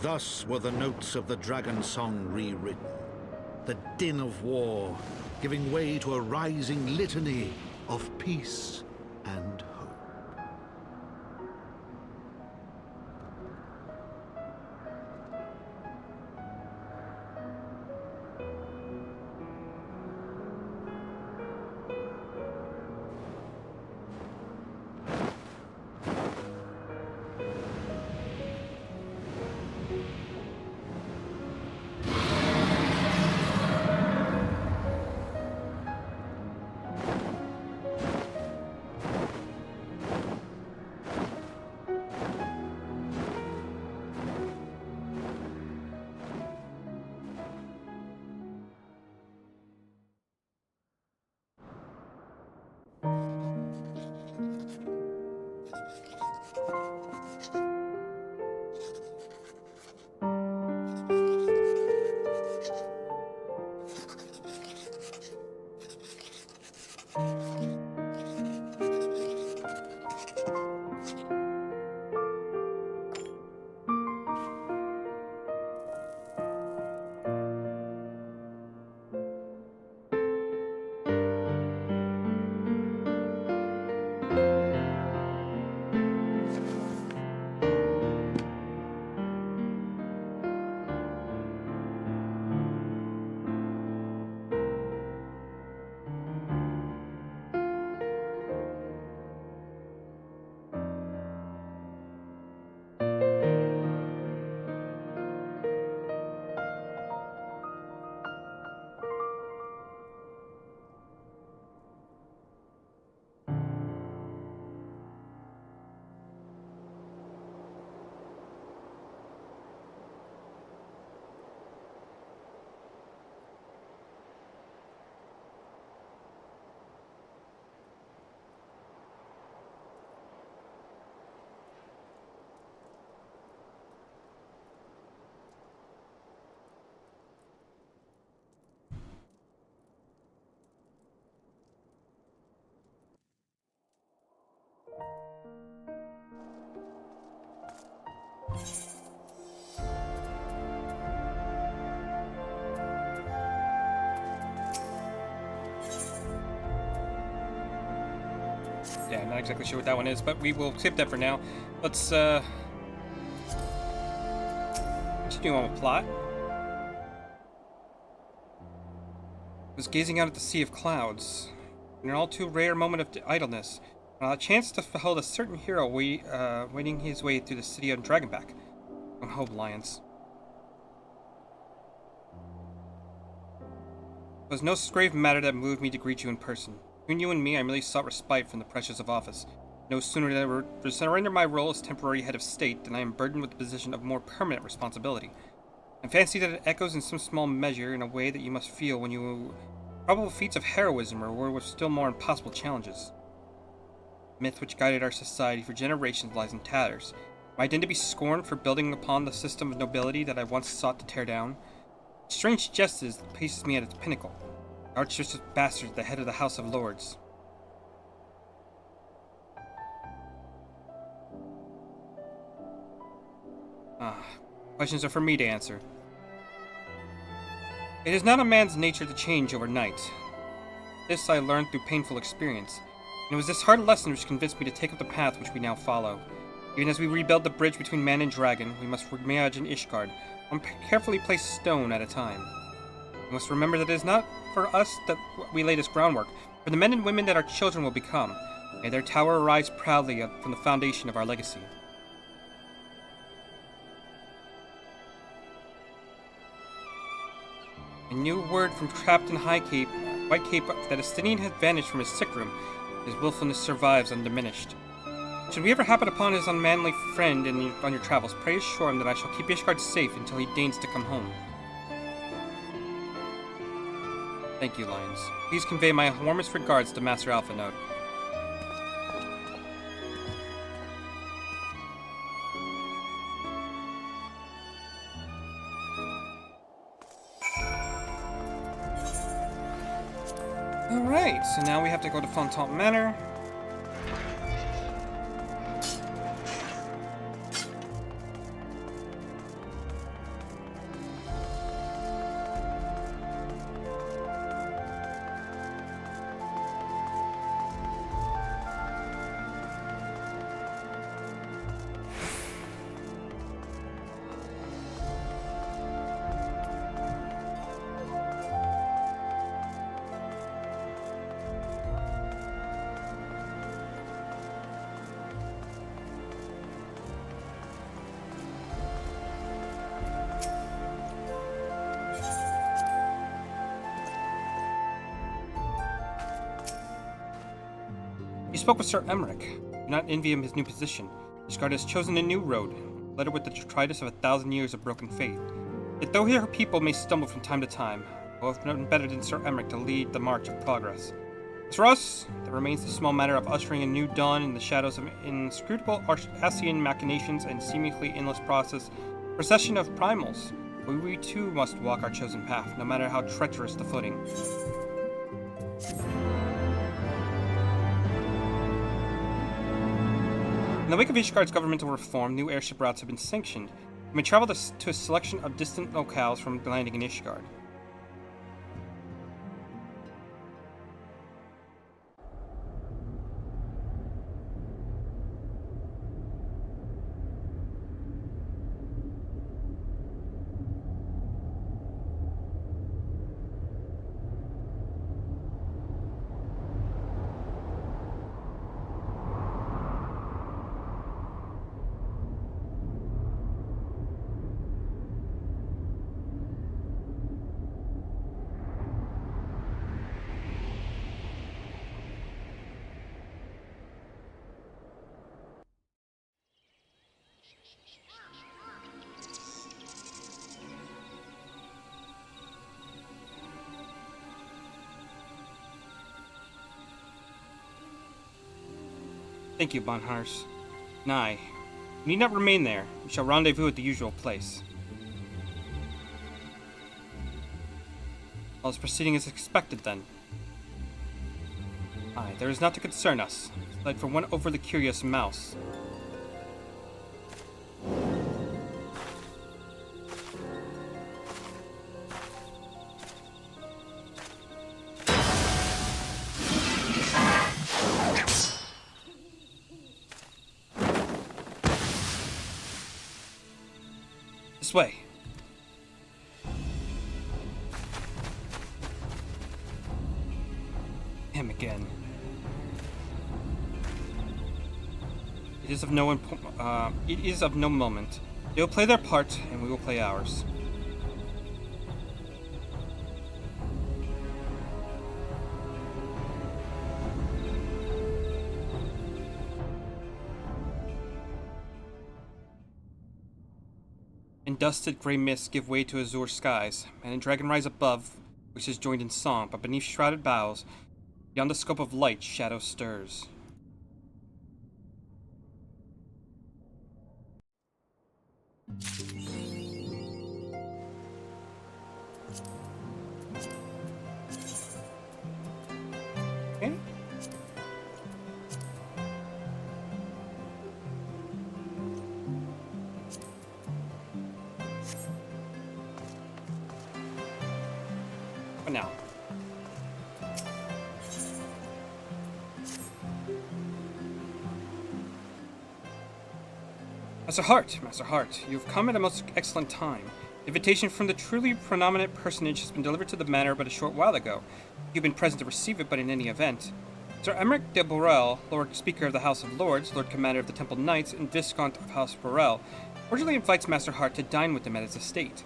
Thus were the notes of the Dragonsong rewritten, the din of war giving way to a rising litany of peace and hope. Yeah, not exactly sure what that one is, but we will skip that for now. Let's continue on with plot. I was gazing out at the sea of clouds, in an all too rare moment of idleness, when I chanced to behold a certain hero wending his way through the city on Dragonback. On Hope Lions. It was no grave matter that moved me to greet you in person. Between you and me, I merely sought respite from the pressures of office. No sooner did I surrender my role as temporary head of state than I am burdened with the position of more permanent responsibility. I fancy that it echoes in some small measure in a way that you must feel when you probable feats of heroism or were with still more impossible challenges. The myth which guided our society for generations lies in tatters. Am I then to be scorned for building upon the system of nobility that I once sought to tear down? A strange jest is that places me at its pinnacle. Archbishop Bastard, the head of the House of Lords. Questions are for me to answer. It is not a man's nature to change overnight. This I learned through painful experience, and it was this hard lesson which convinced me to take up the path which we now follow. Even as we rebuild the bridge between man and dragon, we must reimagine Ishgard, one carefully placed stone at a time. We must remember that it is not for us that we lay this groundwork, for the men and women that our children will become. May their tower rise proudly up from the foundation of our legacy. A new word from Captain White Cape that Estinian had vanished from his sick room. His willfulness survives undiminished. Should we ever happen upon his unmanly friend on your travels, pray assure him that I shall keep Ishgard safe until he deigns to come home. Thank you, Lions. Please convey my warmest regards to Master Alphanode. Alright, so now we have to go to Fontaine Manor. You spoke with Sir Emmerich. Do not envy him his new position. Ishgard has chosen a new road, led with the detritus of 1,000 years of broken faith. Yet though her people may stumble from time to time, we'll have none better than Sir Emmerich to lead the march of progress. As for us, there remains the small matter of ushering a new dawn in the shadows of inscrutable Asian machinations and seemingly endless procession of primals. We too must walk our chosen path, no matter how treacherous the footing. In the wake of Ishgard's governmental reform, new airship routes have been sanctioned. You may travel to a selection of distant locales from landing in Ishgard. Thank you, Bonhars. Nay, you need not remain there. We shall rendezvous at the usual place. All is proceeding as expected, then. Aye, there is naught to concern us, like for one overly curious mouse. This way. Him again. It is of no moment. They will play their part, and we will play ours. And dusted gray mists give way to azure skies, and a dragon rise above, which is joined in song, but beneath shrouded boughs, beyond the scope of light, shadow stirs. now. Master Hart, you have come at a most excellent time. The invitation from the truly prominent personage has been delivered to the manor but a short while ago. You've been present to receive it, but in any event. Sir Emmerich de Borel, Lord Speaker of the House of Lords, Lord Commander of the Temple Knights, and Viscount of House Borel, cordially invites Master Hart to dine with him at his estate.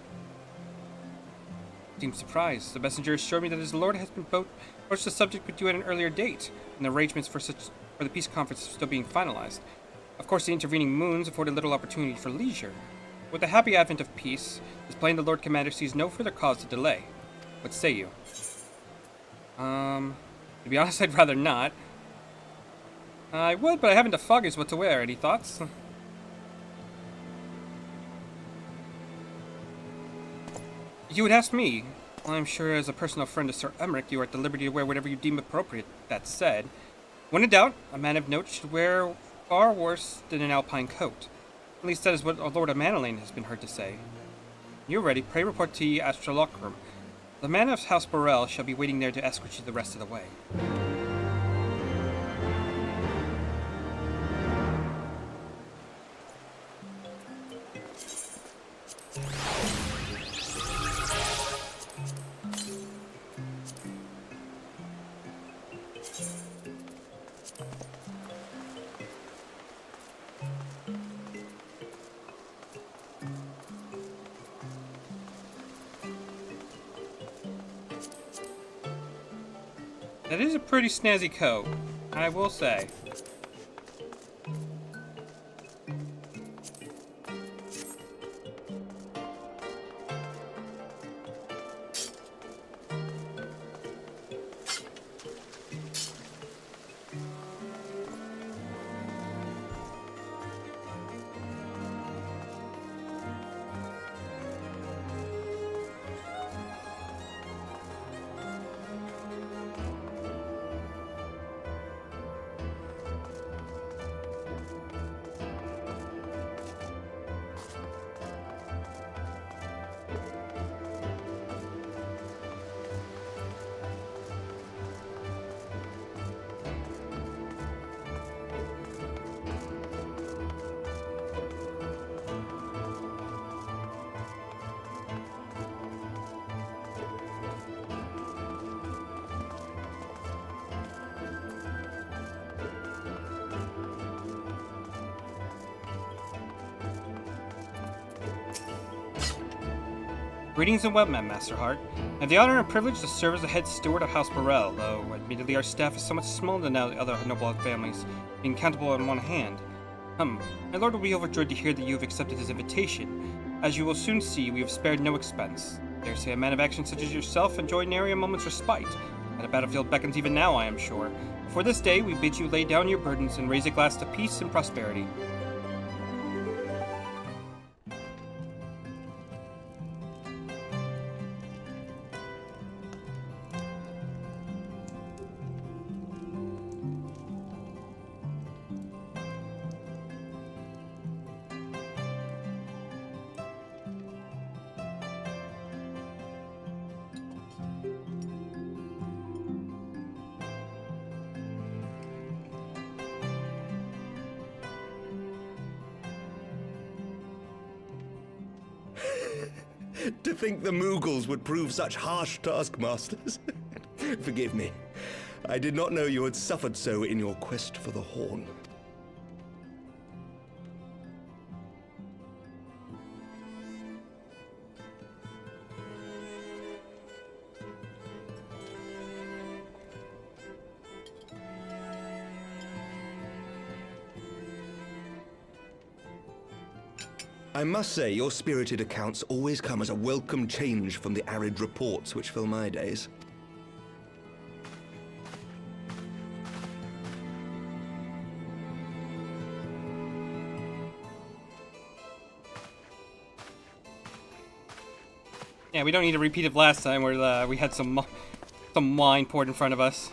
Seems surprised. The messenger assured me that his lord has been broached the subject with you at an earlier date, and the arrangements for the peace conference are still being finalized. Of course, the intervening moons afforded little opportunity for leisure. With the happy advent of peace, it is plain the Lord Commander sees no further cause to delay. What say you? To be honest, I'd rather not. I would, but I haven't a foggies what to wear. Any thoughts? You would ask me. Well, I'm sure as a personal friend of Sir Emmerich, you are at the liberty to wear whatever you deem appropriate. That said, when in doubt, a man of note should wear far worse than an alpine coat. At least that is what Lord Amanelaine has been heard to say. You're ready. Pray report to ye Astrolocrum. The man of House Borel shall be waiting there to escort you the rest of the way. That is a pretty snazzy coat, I will say. Greetings and welcome, Master Hart. I have the honor and privilege to serve as the head steward of House Borel, though admittedly our staff is somewhat smaller than the other noble families, being countable on one hand. My lord will be overjoyed to hear that you have accepted his invitation. As you will soon see, we have spared no expense. Dare say a man of action such as yourself enjoy nary a moment's respite. And a battlefield beckons even now, I am sure. For this day, we bid you lay down your burdens and raise a glass to peace and prosperity. To think the Moogles would prove such harsh taskmasters. Forgive me. I did not know you had suffered so in your quest for the horn. I must say, your spirited accounts always come as a welcome change from the arid reports which fill my days. Yeah, we don't need a repeat of last time where we had some wine poured in front of us.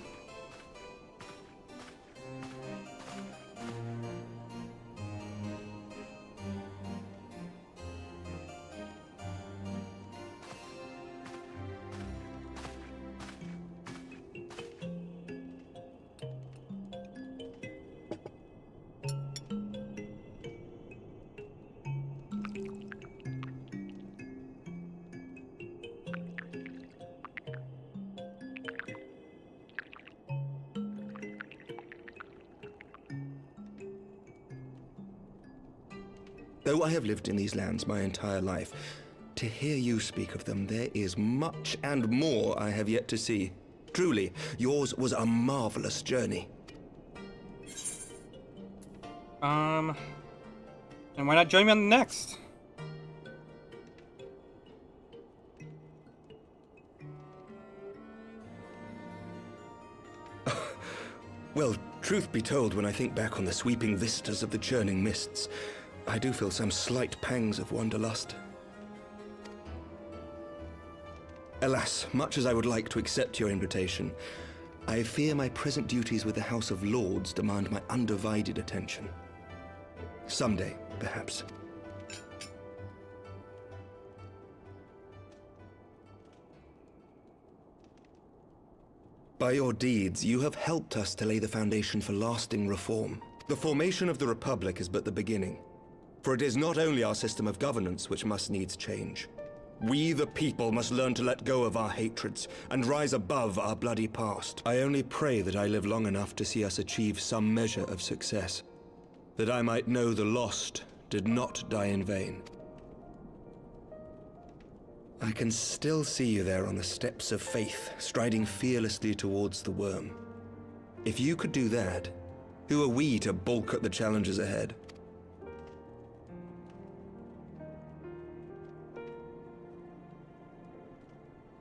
Though I have lived in these lands my entire life, to hear you speak of them, there is much and more I have yet to see. Truly, yours was a marvelous journey. And why not join me on the next? Well, truth be told, when I think back on the sweeping vistas of the churning mists, I do feel some slight pangs of wanderlust. Alas, much as I would like to accept your invitation, I fear my present duties with the House of Lords demand my undivided attention. Someday, perhaps. By your deeds, you have helped us to lay the foundation for lasting reform. The formation of the Republic is but the beginning, for it is not only our system of governance which must needs change. We, the people, must learn to let go of our hatreds and rise above our bloody past. I only pray that I live long enough to see us achieve some measure of success, that I might know the lost did not die in vain. I can still see you there on the steps of faith, striding fearlessly towards the worm. If you could do that, who are we to balk at the challenges ahead?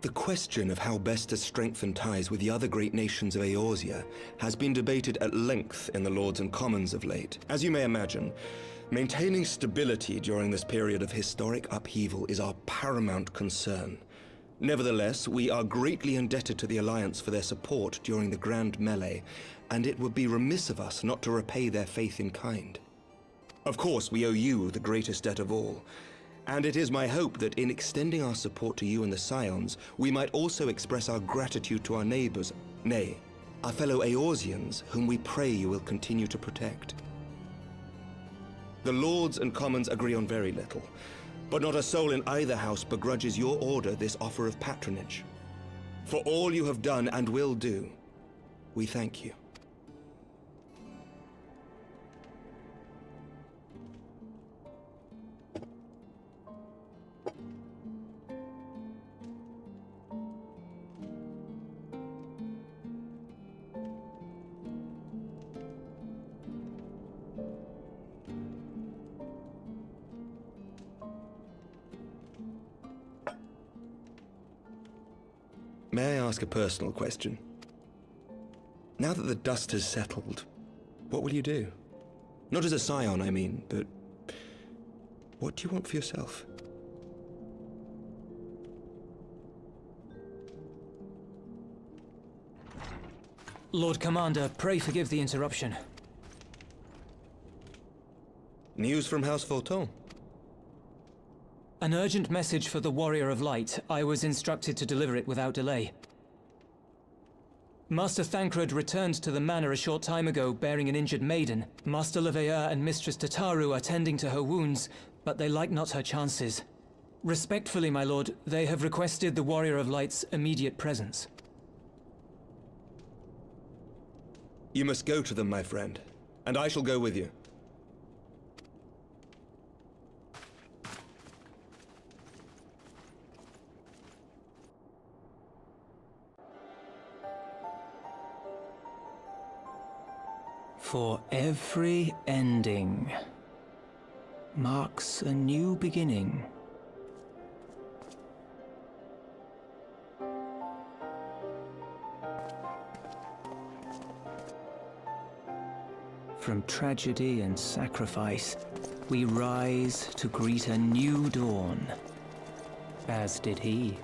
The question of how best to strengthen ties with the other great nations of Eorzea has been debated at length in the Lords and Commons of late. As you may imagine, maintaining stability during this period of historic upheaval is our paramount concern. Nevertheless, we are greatly indebted to the Alliance for their support during the Grand Melee, and it would be remiss of us not to repay their faith in kind. Of course, we owe you the greatest debt of all, and it is my hope that in extending our support to you and the Scions, we might also express our gratitude to our neighbors, nay, our fellow Eorzeans, whom we pray you will continue to protect. The Lords and Commons agree on very little, but not a soul in either house begrudges your order this offer of patronage. For all you have done and will do, we thank you. May I ask a personal question? Now that the dust has settled, what will you do? Not as a scion, I mean, but what do you want for yourself? Lord Commander, pray forgive the interruption. News from House Fulton? An urgent message for the Warrior of Light. I was instructed to deliver it without delay. Master Thancred returned to the manor a short time ago, bearing an injured maiden. Master Leveilleur and Mistress Tataru are tending to her wounds, but they like not her chances. Respectfully, my lord, they have requested the Warrior of Light's immediate presence. You must go to them, my friend, and I shall go with you. For every ending marks a new beginning. From tragedy and sacrifice, we rise to greet a new dawn, as did he.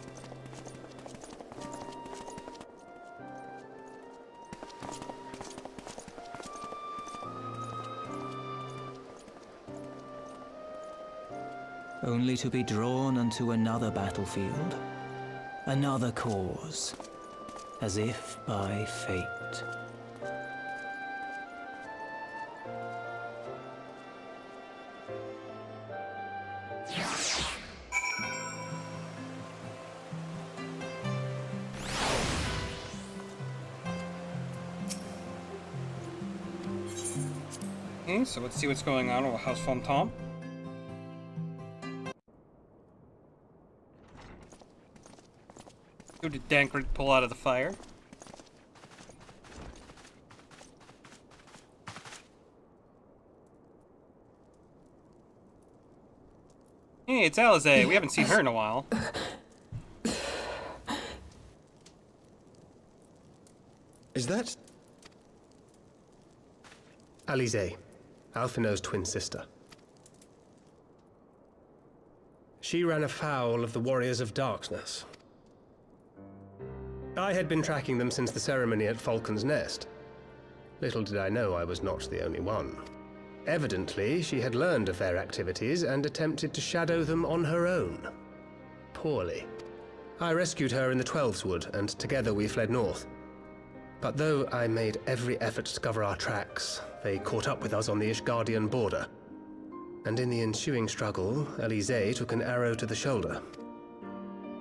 Only to be drawn unto another battlefield, another cause, as if by fate. Okay, so let's see what's going on with House Fulton. Who did Dankard pull out of the fire? Hey, it's Alize. We haven't seen her in a while. Is that... Alize, Alphinaud's twin sister. She ran afoul of the Warriors of Darkness. I had been tracking them since the ceremony at Falcon's Nest. Little did I know I was not the only one. Evidently, she had learned of their activities and attempted to shadow them on her own. Poorly. I rescued her in the Twelveswood, and together we fled north. But though I made every effort to cover our tracks, they caught up with us on the Ishgardian border. And in the ensuing struggle, Alize took an arrow to the shoulder.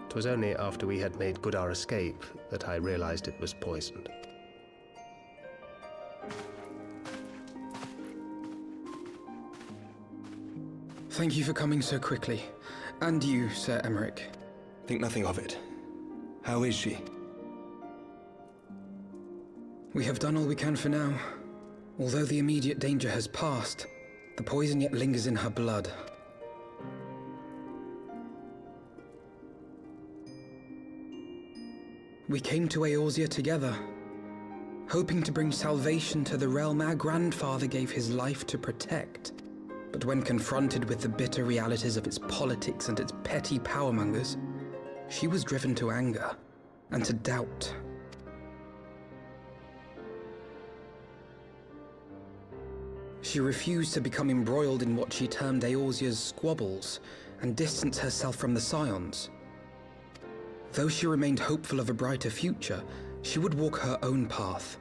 It was only after we had made good our escape that I realized it was poisoned. Thank you for coming so quickly. And you, Sir Emmerich. Think nothing of it. How is she? We have done all we can for now. Although the immediate danger has passed, the poison yet lingers in her blood. We came to Eorzea together, hoping to bring salvation to the realm our grandfather gave his life to protect. But when confronted with the bitter realities of its politics and its petty powermongers, she was driven to anger and to doubt. She refused to become embroiled in what she termed Eorzea's squabbles and distance herself from the Scions. Though she remained hopeful of a brighter future, she would walk her own path.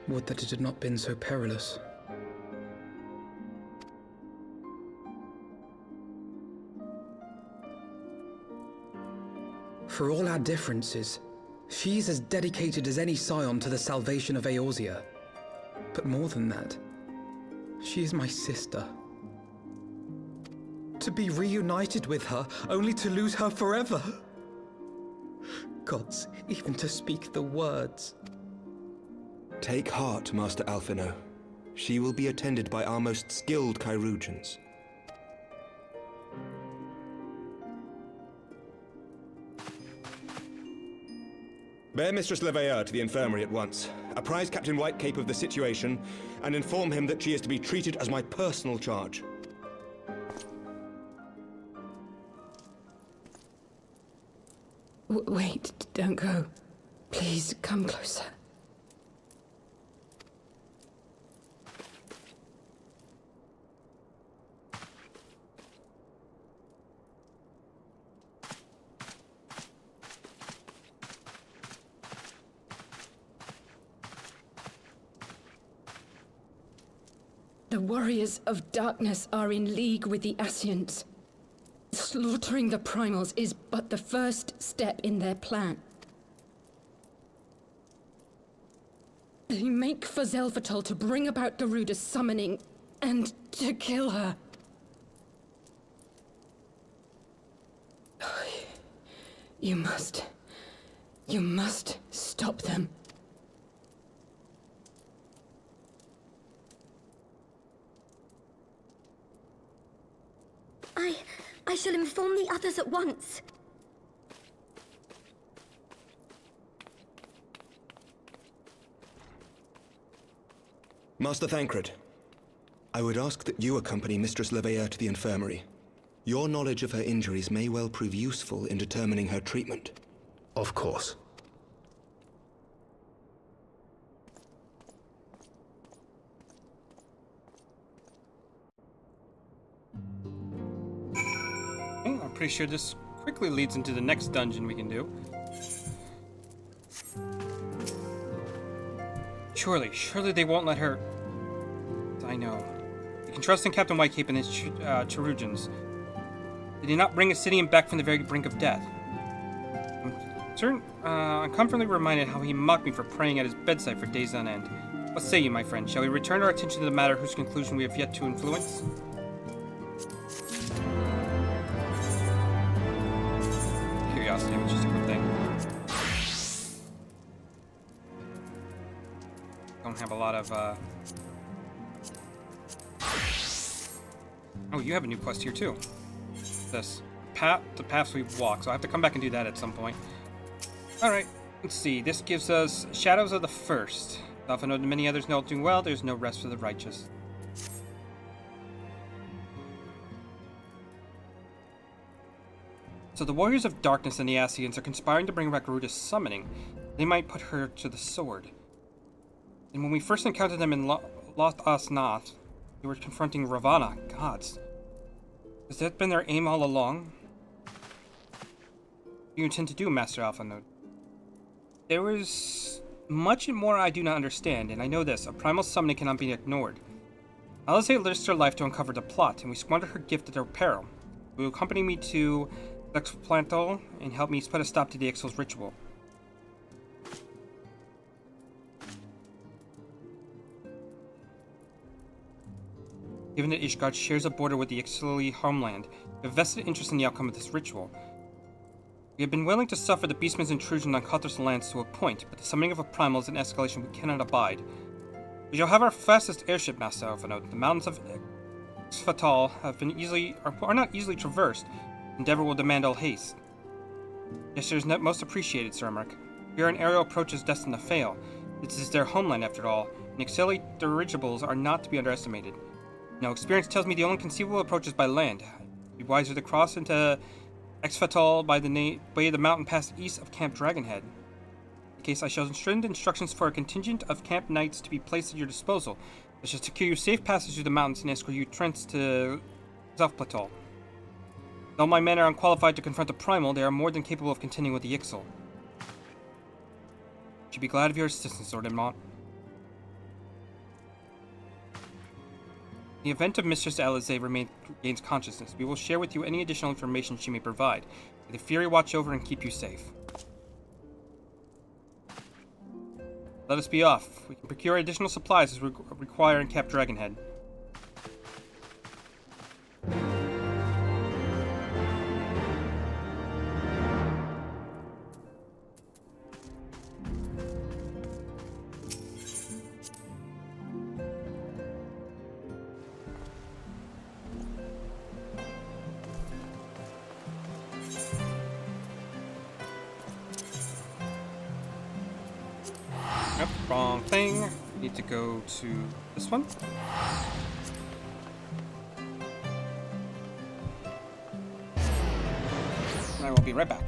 Would that it had not been so perilous. For all our differences, she's as dedicated as any Scion to the salvation of Eorzea. But more than that, she is my sister. To be reunited with her, only to lose her forever. Gods, even to speak the words. Take heart, Master Alphinaud. She will be attended by our most skilled chirurgeons. Bear Mistress Leveilleur to the infirmary at once. Apprise Captain Whitecape of the situation, and inform him that she is to be treated as my personal charge. Wait, don't go. Please, come closer. The Warriors of Darkness are in league with the Ascients. Slaughtering the Primals is but the first step in their plan. They make for Zelvatol to bring about Garuda's summoning and to kill her. You must stop them. I shall inform the others at once. Master Thancred, I would ask that you accompany Mistress Leveilleur to the infirmary. Your knowledge of her injuries may well prove useful in determining her treatment. Of course. I'm pretty sure this quickly leads into the next dungeon we can do. Surely they won't let her... I know. You can trust in Captain Whitecape and his chirurgeons. They did not bring Ascidian back from the very brink of death. I'm comfortably reminded how he mocked me for praying at his bedside for days on end. What say you, my friend? Shall we return our attention to the matter whose conclusion we have yet to influence? Curiosity, which is a good thing. have a lot of, Oh, you have a new quest here, too. This. The paths we walk, so I have to come back and do that at some point. Alright, let's see. This gives us Shadows of the First. Often though many others know doing well, there's no rest for the righteous. So the Warriors of Darkness and the Ascians are conspiring to bring back Ruda's summoning. They might put her to the sword. And when we first encountered them in Lost Asnath, they were confronting Ravana, gods. Has that been their aim all along? What do you intend to do, Master Alphanode? There is much more I do not understand, and I know this. A primal summoning cannot be ignored. Alizé risked her life to uncover the plot, and we squandered her gift at her peril. Will you accompany me to Lexplantal and help me put a stop to the Ixal's ritual? Given that Ishgard shares a border with the Ixali homeland, we have vested interest in the outcome of this ritual. We have been willing to suffer the Beastman's intrusion on Kathras lands to a point, but the summoning of a primal is an escalation we cannot abide. We shall have our fastest airship, Master Alphanode. The mountains of XIV have been are not easily traversed. Endeavor will demand all haste. Gesture is most appreciated, Sir Emmerich. Here an aerial approach is destined to fail. This is their homeland, after all, and Ixali dirigibles are not to be underestimated. Now, experience tells me the only conceivable approach is by land. It would be wiser to cross into XIV by the way of the mountain pass east of Camp Dragonhead. In case I shall send instructions for a contingent of camp knights to be placed at your disposal, that shall secure you safe passage through the mountains and escort you thence to Zelfplatal. Though my men are unqualified to confront the primal, they are more than capable of contending with the Ixal. Should be glad of your assistance, Lord Edmont. In the event of Mistress Alizé regains consciousness, we will share with you any additional information she may provide. May the Fury watch over and keep you safe. Let us be off. We can procure additional supplies as we require in Camp Dragonhead. Yep, wrong thing. Need to go to this one. And I will be right back.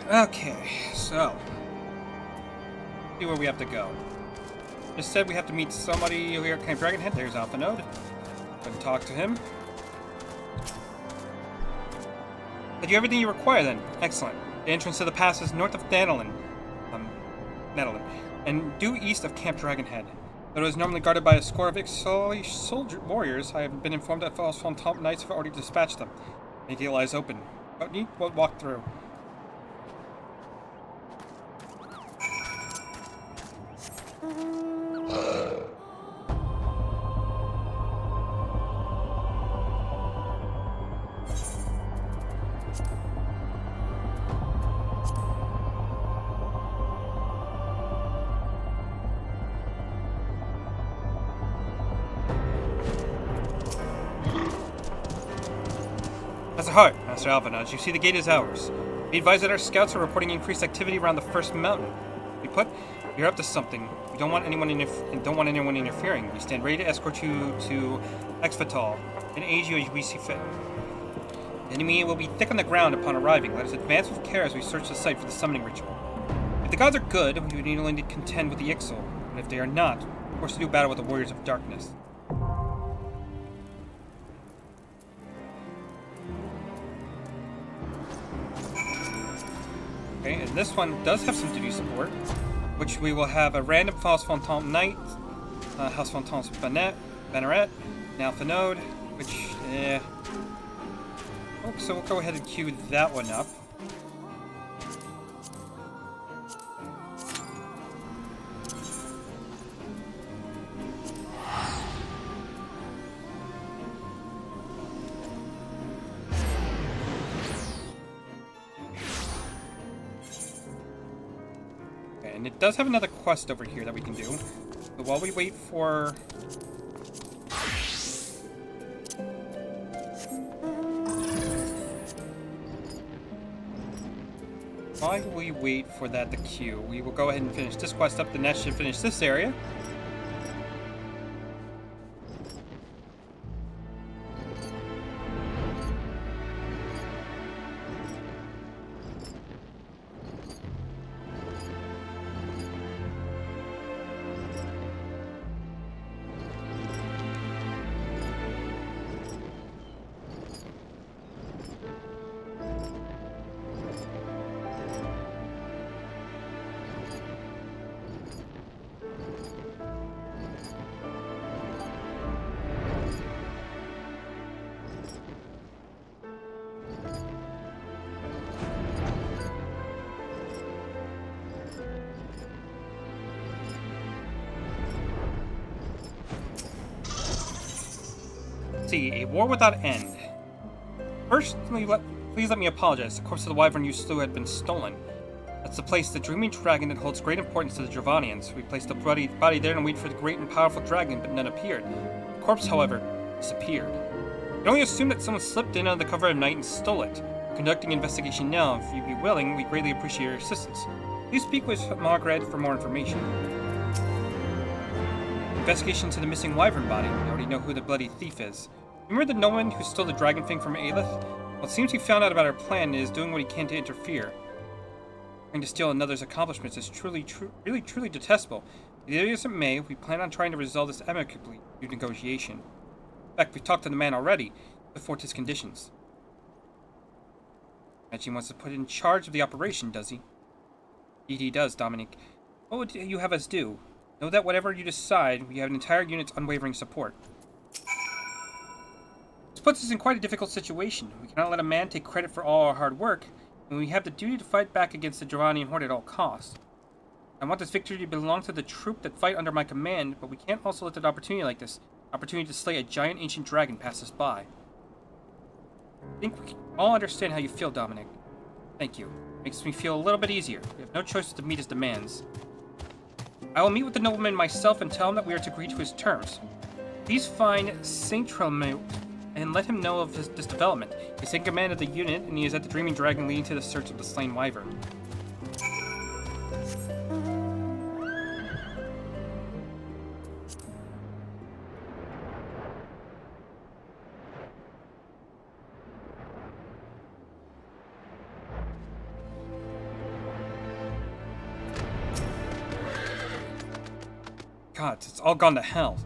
Okay, so see where we have to go. Just said we have to meet somebody here at Camp Dragonhead. There's Alpha Node. Go and talk to him. Did you have everything you require then? Excellent. The entrance to the pass is north of Danelin. And due east of Camp Dragonhead. Though it is normally guarded by a score of XIV soldier warriors, I have been informed that False Phantom Knights have already dispatched them. The gate lies open. But you will walk through. That's a heart, Master Alvin. As you see, the gate is ours. Be advised that our scouts are reporting increased activity around the first mountain. We put, you're up to something. We don't want anyone interfering. We stand ready to escort you to XIV and aid you as we see fit. The enemy will be thick on the ground upon arriving. Let us advance with care as we search the site for the summoning ritual. If the gods are good, we would need only to contend with the Ixal, and if they are not, of course to do battle with the warriors of darkness. Okay, and this one does have some duty support, which we will have a random False Phantom Knight, House Phantom's Banneret, an Alpha Node, which, oh, so we'll go ahead and queue that one up. And it does have another quest over here that we can do. So while we wait for... While we wait for that to queue, we will go ahead and finish this quest up. The next should finish this area. See, a war without end. First, please let me apologize. The corpse of the wyvern you slew had been stolen. That's the place, the Dreaming Dragon, that holds great importance to the Dravanians. We placed the bloody body there and waited for the great and powerful dragon, but none appeared. The corpse, however, disappeared. We can only assume that someone slipped in under the cover of night and stole it. We're conducting an investigation now. If you'd be willing, we greatly appreciate your assistance. Please speak with Margaret for more information. Investigation to the missing wyvern body. We already know who the bloody thief is. Remember the nobleman who stole the dragon thing from Aelith? Well, it seems he found out about our plan and is doing what he can to interfere. Trying to steal another's accomplishments is truly detestable. Be it as it may, we plan on trying to resolve this amicably through negotiation. In fact, we've talked to the man already, put forth his conditions. Imagine he wants to put in charge of the operation, does he? Indeed he does, Dominic. What would you have us do? Know that whatever you decide, we have an entire unit's unwavering support. This puts us in quite a difficult situation. We cannot let a man take credit for all our hard work, and we have the duty to fight back against the Dravanian horde at all costs. I want this victory to belong to the troop that fight under my command, but we can't also let an opportunity like this, opportunity to slay a giant ancient dragon, pass us by. I think we can all understand how you feel, Dominic. Thank you. Makes me feel a little bit easier. We have no choice but to meet his demands. I will meet with the nobleman myself and tell him that we are to agree to his terms. Please find Saint Trelmout and let him know of this development. He's in command of the unit, and he is at the Dreaming Dragon leading to the search of the slain wyvern. God, it's all gone to hell.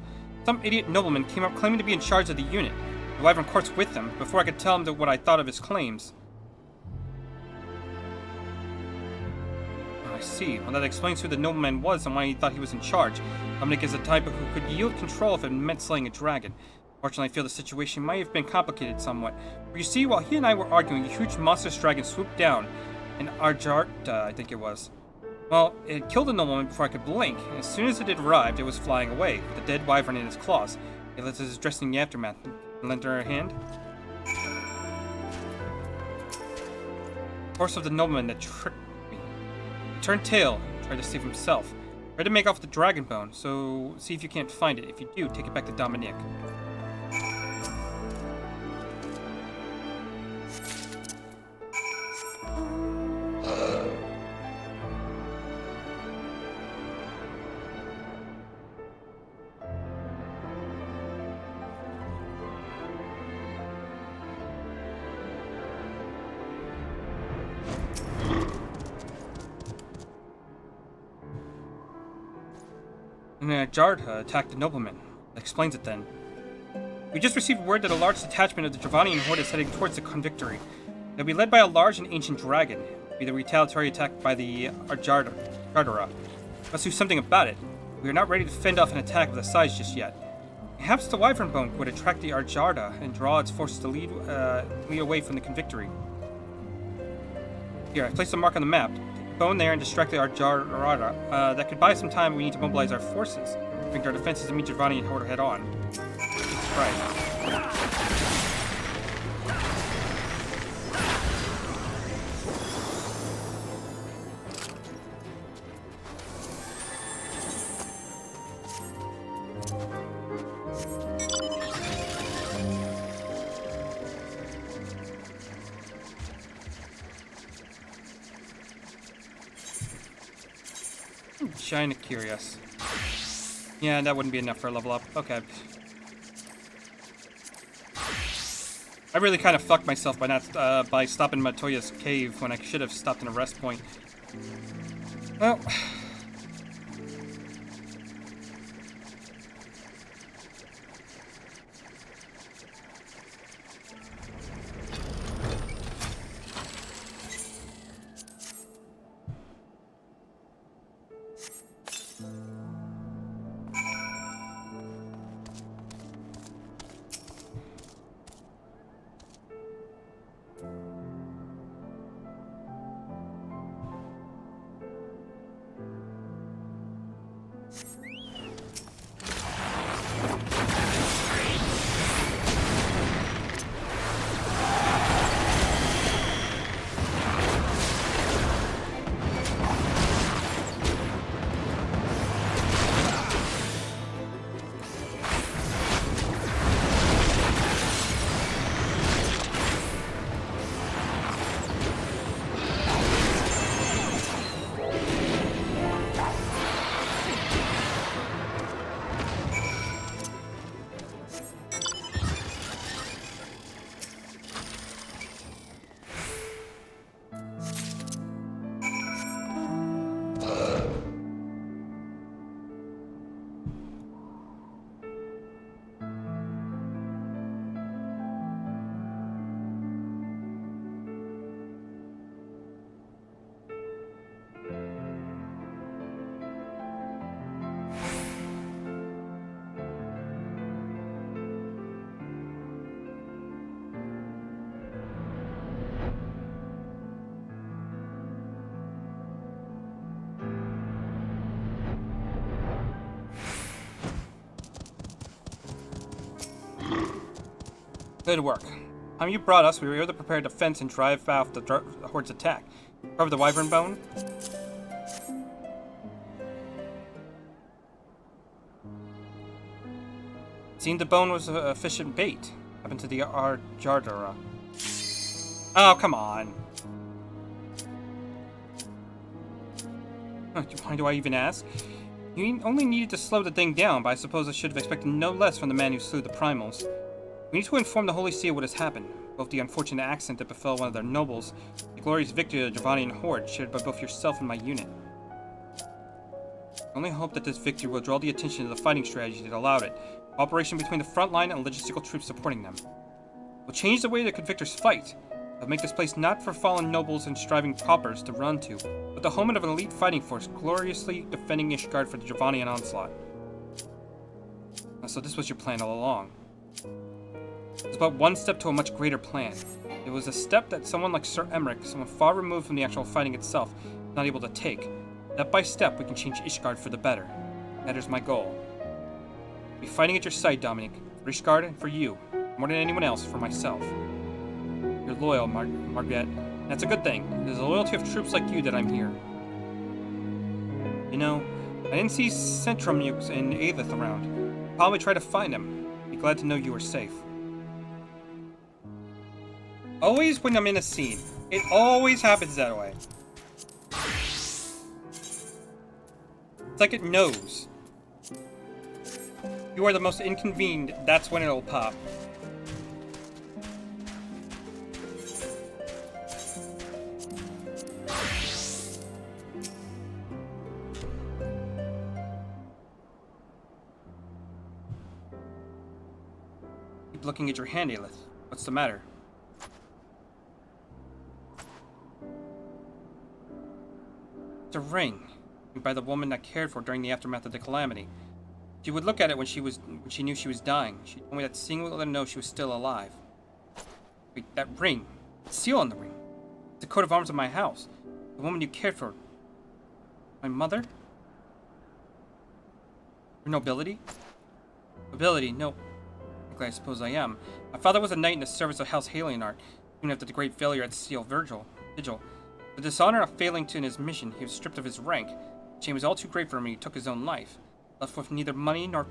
Some idiot nobleman came up claiming to be in charge of the unit. The Wyvern Court's with him, before I could tell him what I thought of his claims. Oh, I see. Well, that explains who the nobleman was and why he thought he was in charge. Dominic is a type who could yield control if it meant slaying a dragon. Fortunately, I feel the situation might have been complicated somewhat. For you see, while he and I were arguing, a huge monstrous dragon swooped down, and Arjarta, I think it was. Well, it killed the nobleman before I could blink, and as soon as it had arrived, it was flying away, with the dead wyvern in its claws. It left us dressing the aftermath. Lent her a hand. Horse of the nobleman that tricked me. He turned tail and tried to save himself. Tried to make off with the dragon bone, so see if you can't find it. If you do, take it back to Dominic. Jardha attacked the nobleman. That explains it then. We just received word that a large detachment of the Dravanian horde is heading towards the Convictory. They'll be led by a large and ancient dragon. It'll be the retaliatory attack by the Arjardara. Must do something about it. We are not ready to fend off an attack of the size just yet. Perhaps the Wyvern Bone would attract the Arjarda and draw its forces to lead away from the Convictory. Here, I've placed a mark on the map. Bone there and distract the Arjarada. That could buy some time. We need to mobilize our forces, bring our defenses, and meet Giovanni and Horde head on. Right. Kinda curious. Yeah, that wouldn't be enough for a level up. Okay. I really kind of fucked myself by not by stopping Matoya's cave when I should have stopped in a rest point. Well. Good work. Time you brought us, we were able to prepare a defense and drive off the Horde's attack. Cover the Wyvern Bone. It seemed the bone was efficient bait. Happened to the Arjardara. Oh, come on. Why do I even ask? You only needed to slow the thing down, but I suppose I should have expected no less from the man who slew the Primals. We need to inform the Holy See of what has happened, both the unfortunate accident that befell one of their nobles, the glorious victory of the Dravanian horde shared by both yourself and my unit. I only hope that this victory will draw the attention to the fighting strategy that allowed it. Cooperation between the front line and logistical troops supporting them. We'll change the way the Convictors fight. It'll make this place not for fallen nobles and striving paupers to run to, but the home of an elite fighting force gloriously defending Ishgard for the Dravanian onslaught. So this was your plan all along. It was but one step to a much greater plan. It was a step that someone like Sir Emmerich, someone far removed from the actual fighting itself, is not able to take. Step by step, we can change Ishgard for the better. That is my goal. I'll be fighting at your side, Dominic. For Ishgard and for you. More than anyone else, for myself. You're loyal, Margaret. That's a good thing. It is the loyalty of troops like you that I'm here. You know, I didn't see Centromukes and Aelith around. I'll probably try to find them. Be glad to know you are safe. Always when I'm in a scene. It always happens that way. It's like it knows. You are the most inconvenient, that's when it'll pop. Keep looking at your hand, Aelith. What's the matter? It's a ring, made by the woman I cared for during the aftermath of the calamity. She would look at it when she knew she was dying. She told me that seeing would let her know she was still alive. Wait, that ring. The seal on the ring. It's the coat of arms of my house. The woman you cared for. My mother? Your nobility? Nobility? No. I suppose I am. My father was a knight in the service of House Halienart, even after the great failure at Seal Vigil. The dishonor of failing to in his mission, he was stripped of his rank. The shame was all too great for him, and he took his own life. Left with neither money nor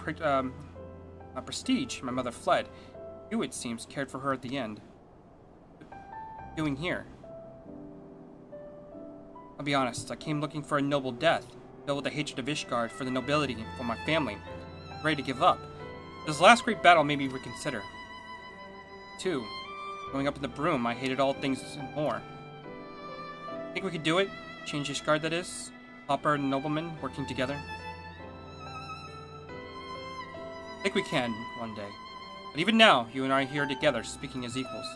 prestige, my mother fled. You, it seems, cared for her at the end. What are you doing here? I'll be honest, I came looking for a noble death, filled with the hatred of Ishgard for the nobility and for my family. I'm ready to give up. This last great battle made me reconsider. 2. Growing up in the Broom, I hated all things and more. Think we could do it? Change Ishgard, that is? Pauper and nobleman working together? I think we can, one day. But even now, you and I are here together, speaking as equals.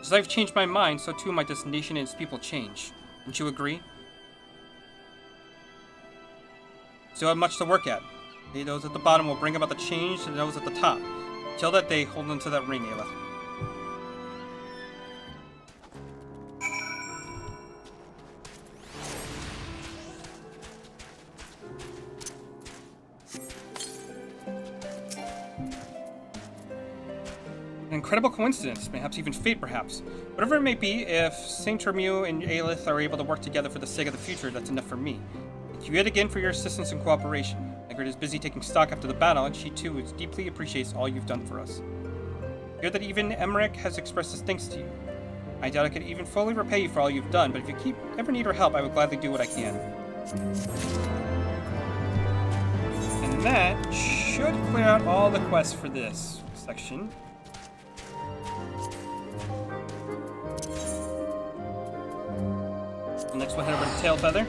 As I've changed my mind, so too might this nation and its people change. Don't you agree? Still have much to work at. Those at the bottom will bring about the change to those at the top. Till that day, hold on to that ring, Aelith. An incredible coincidence, perhaps even fate, perhaps. Whatever it may be, if Saint Termu and Aelith are able to work together for the sake of the future, that's enough for me. Thank you yet again for your assistance and cooperation. Margaret is busy taking stock after the battle, and she too deeply appreciates all you've done for us. I hear that even Emmerich has expressed his thanks to you. I doubt I could even fully repay you for all you've done, but if you ever need her help, I would gladly do what I can. And that should clear out all the quests for this section. The next one, head over to Tailfeather.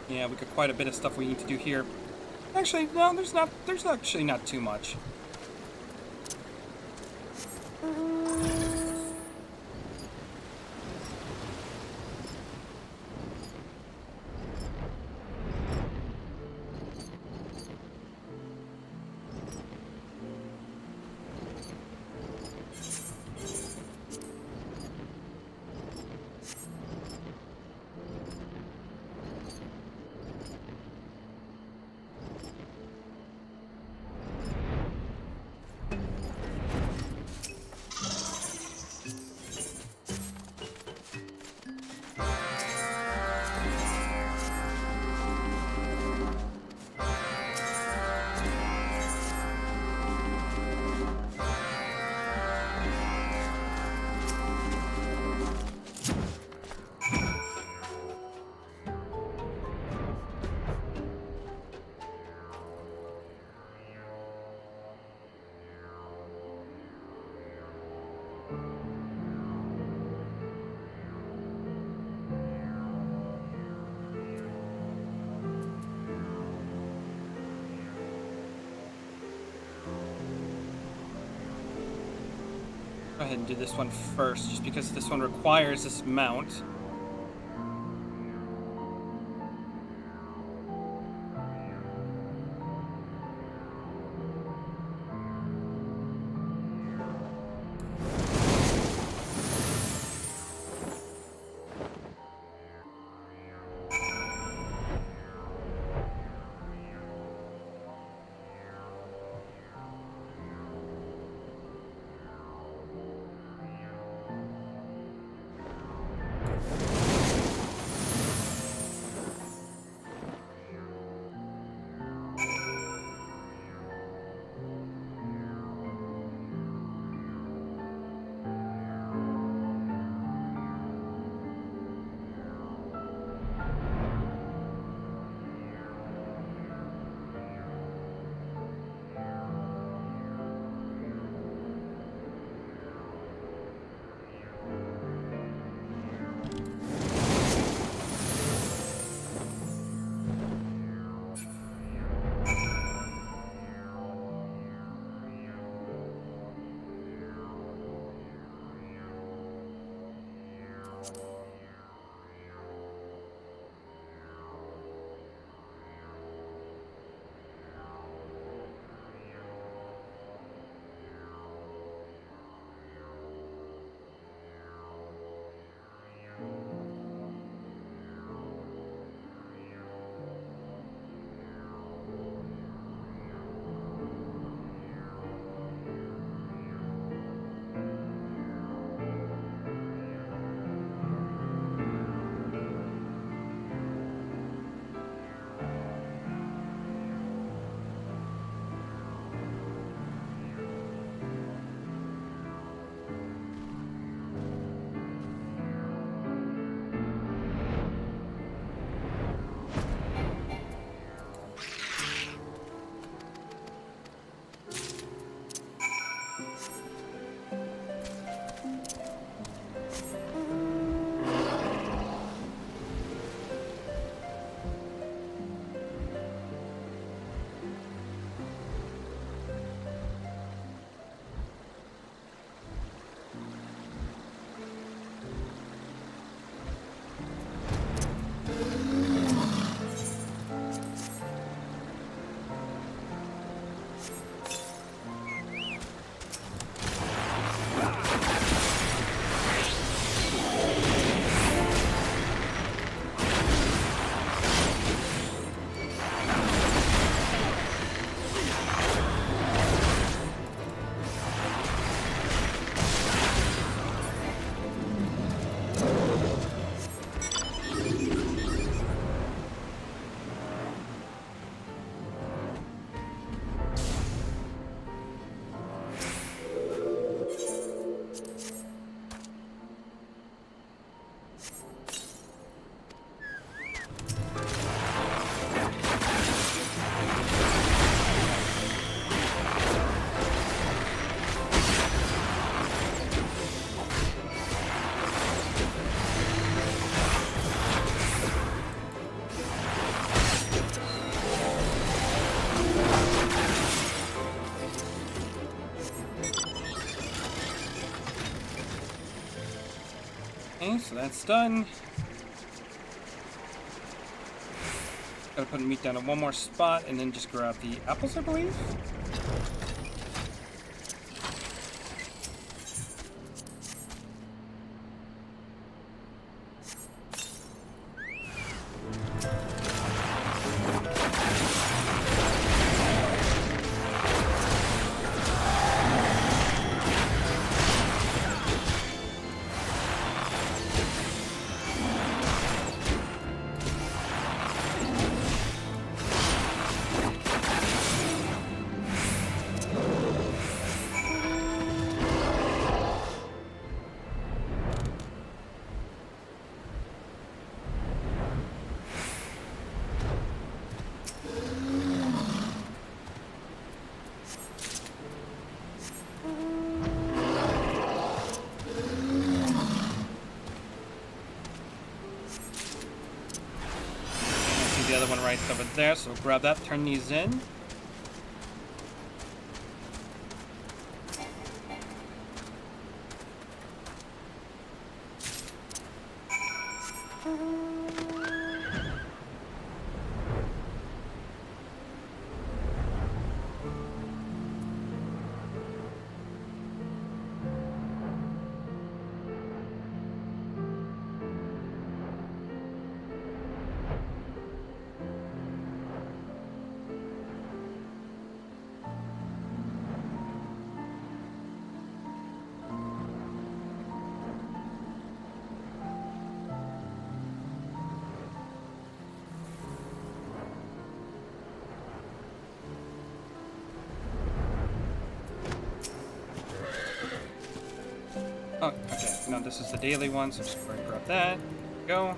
Yeah, we got quite a bit of stuff we need to do here. Actually, no, there's actually not too much. ahead and do this one first, just because this one requires this mount. Okay, so that's done. Gotta put meat down in one more spot and then just grab the apples, I believe. The other one right over there, so we'll grab that, turn these in. Oh, okay. No, this is the daily one, so I'm just going to grab that. Go.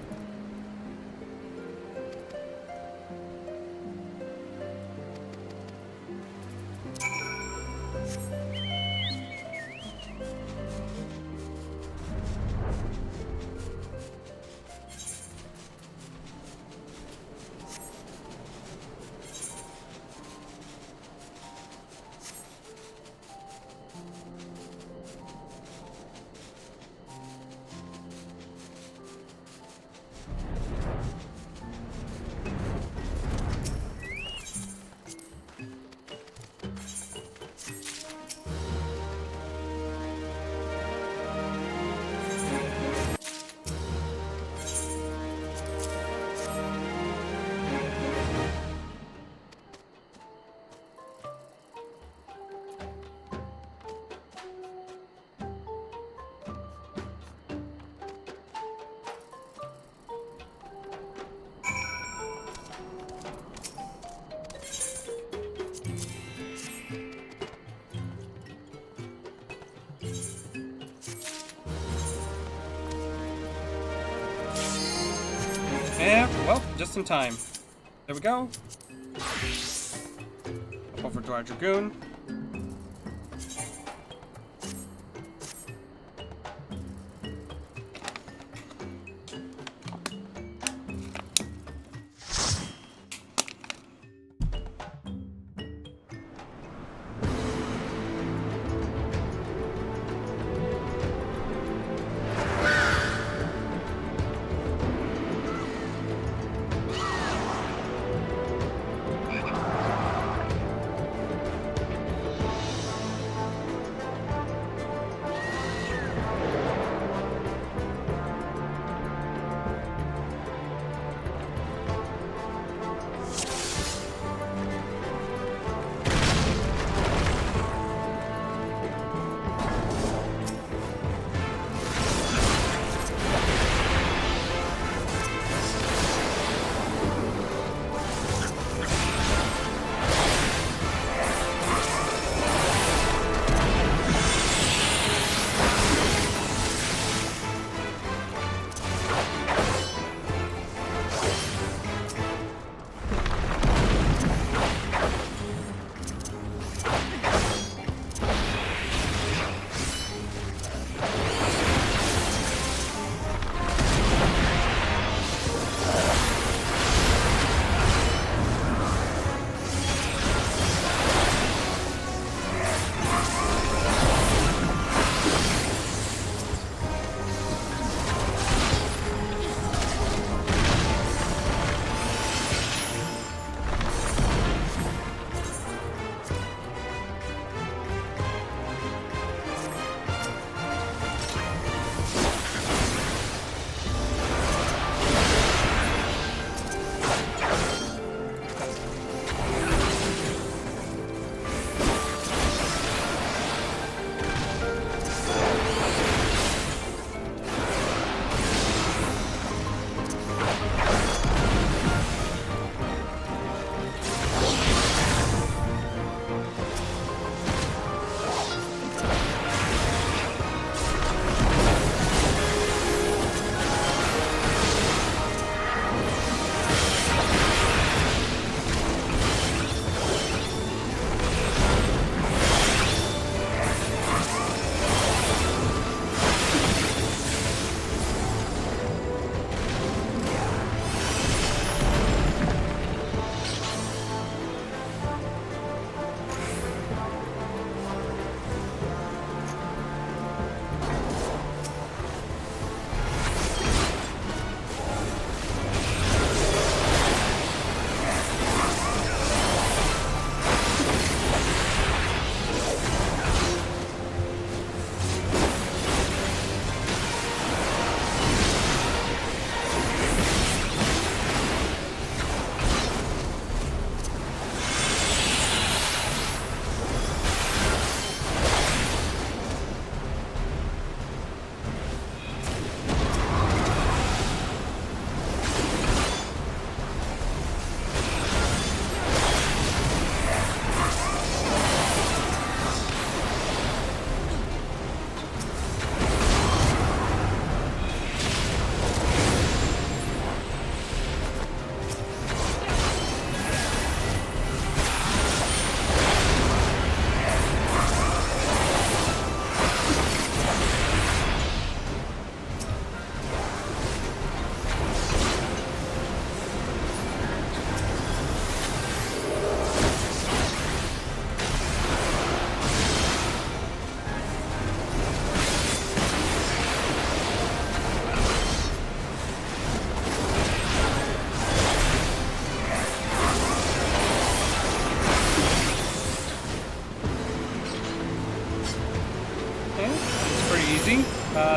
Yeah, well, just in time. There we go. Over to our Dragoon.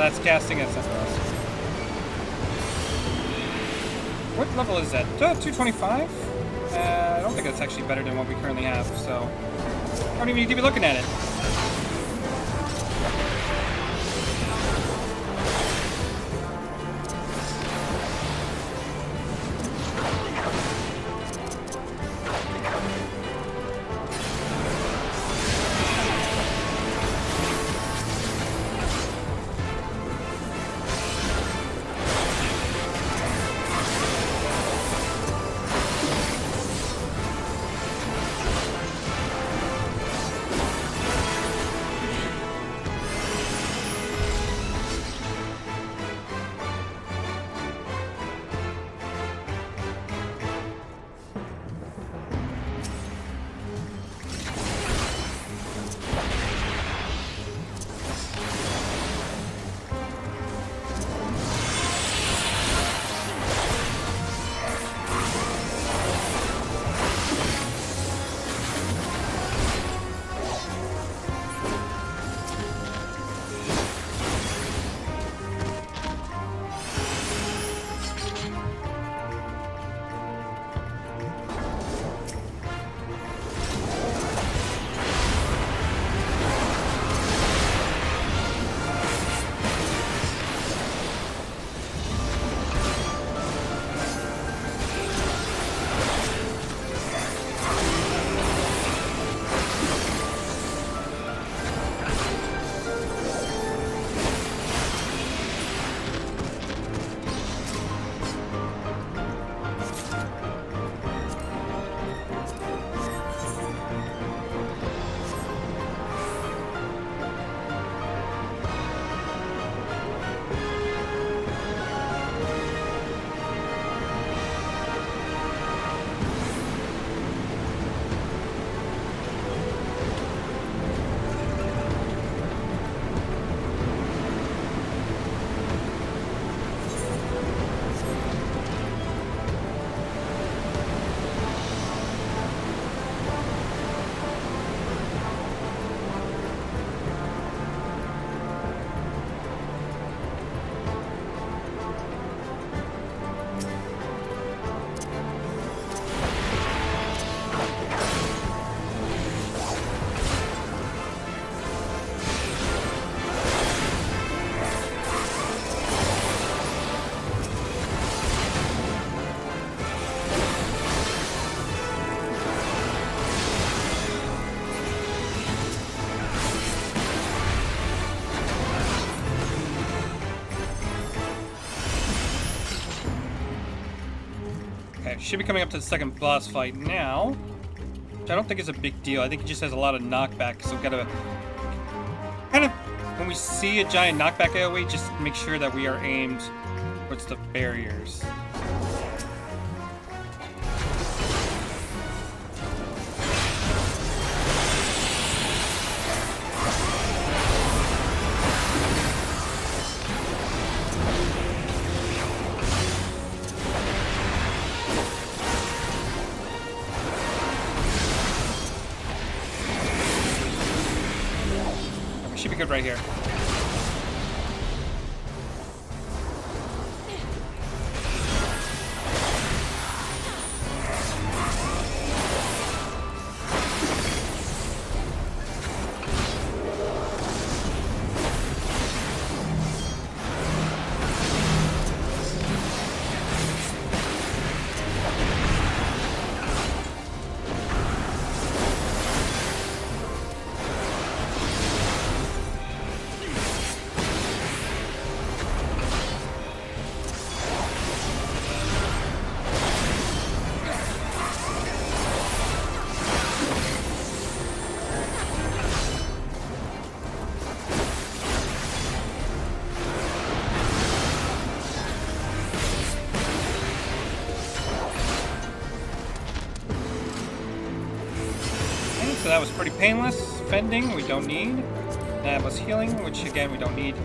that's casting at Sephiroth. What level is that? 225? I don't think that's actually better than what we currently have, so I don't even need to be looking at it. Should be coming up to the second boss fight now, which I don't think is a big deal. I think it just has a lot of knockback, so we gotta kind of, when we see a giant knockback AoE, just make sure that we are aimed towards the barriers. Should be good right here. So that was pretty painless. Fending, we don't need. That was healing, which again, we don't need.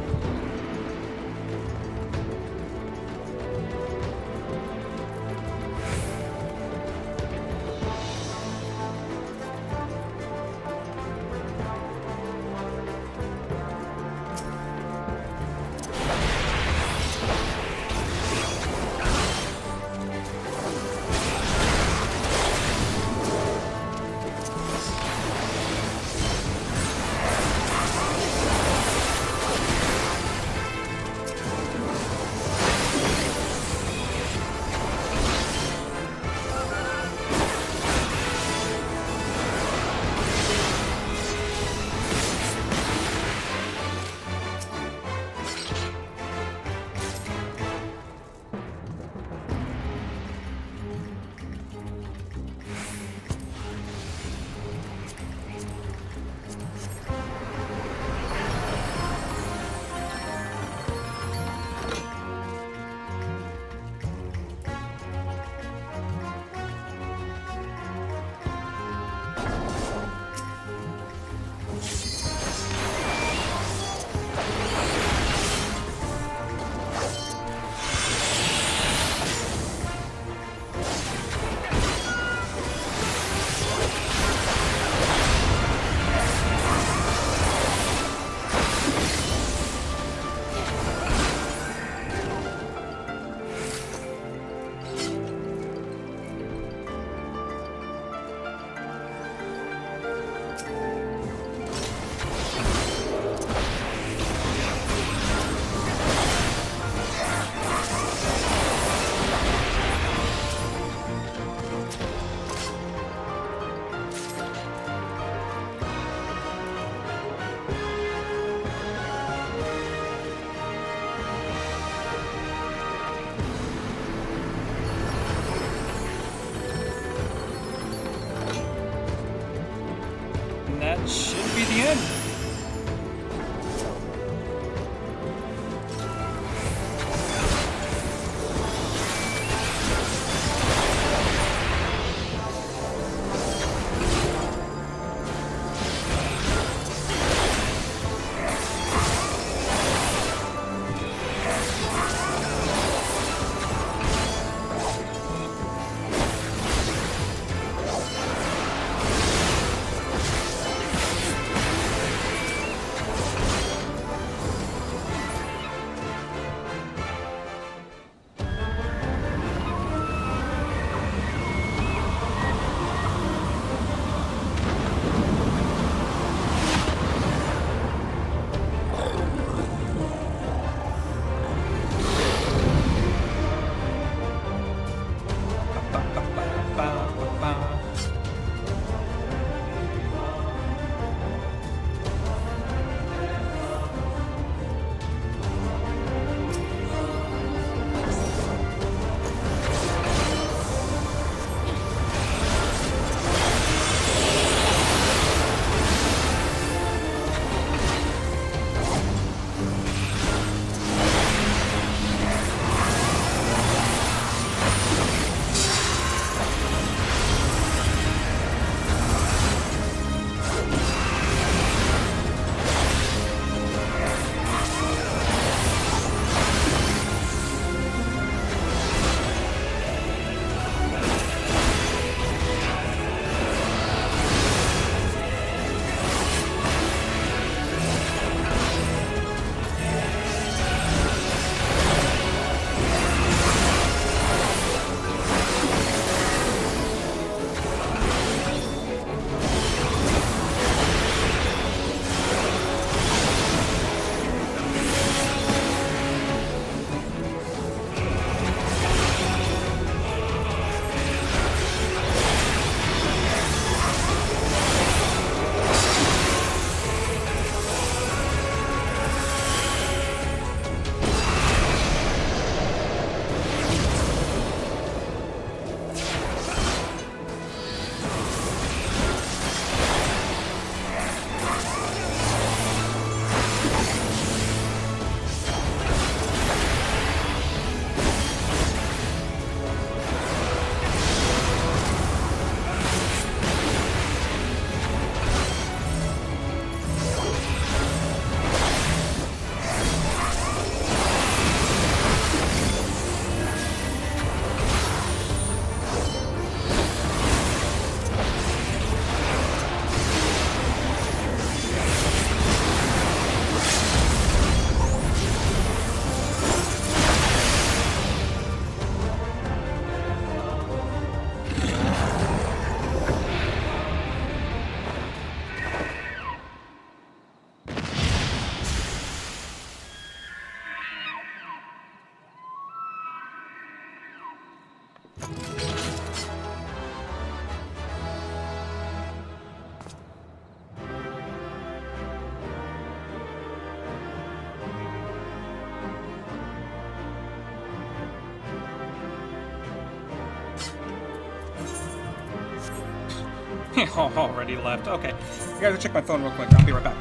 be the end. Already left. Okay. I gotta check my phone real quick. I'll be right back.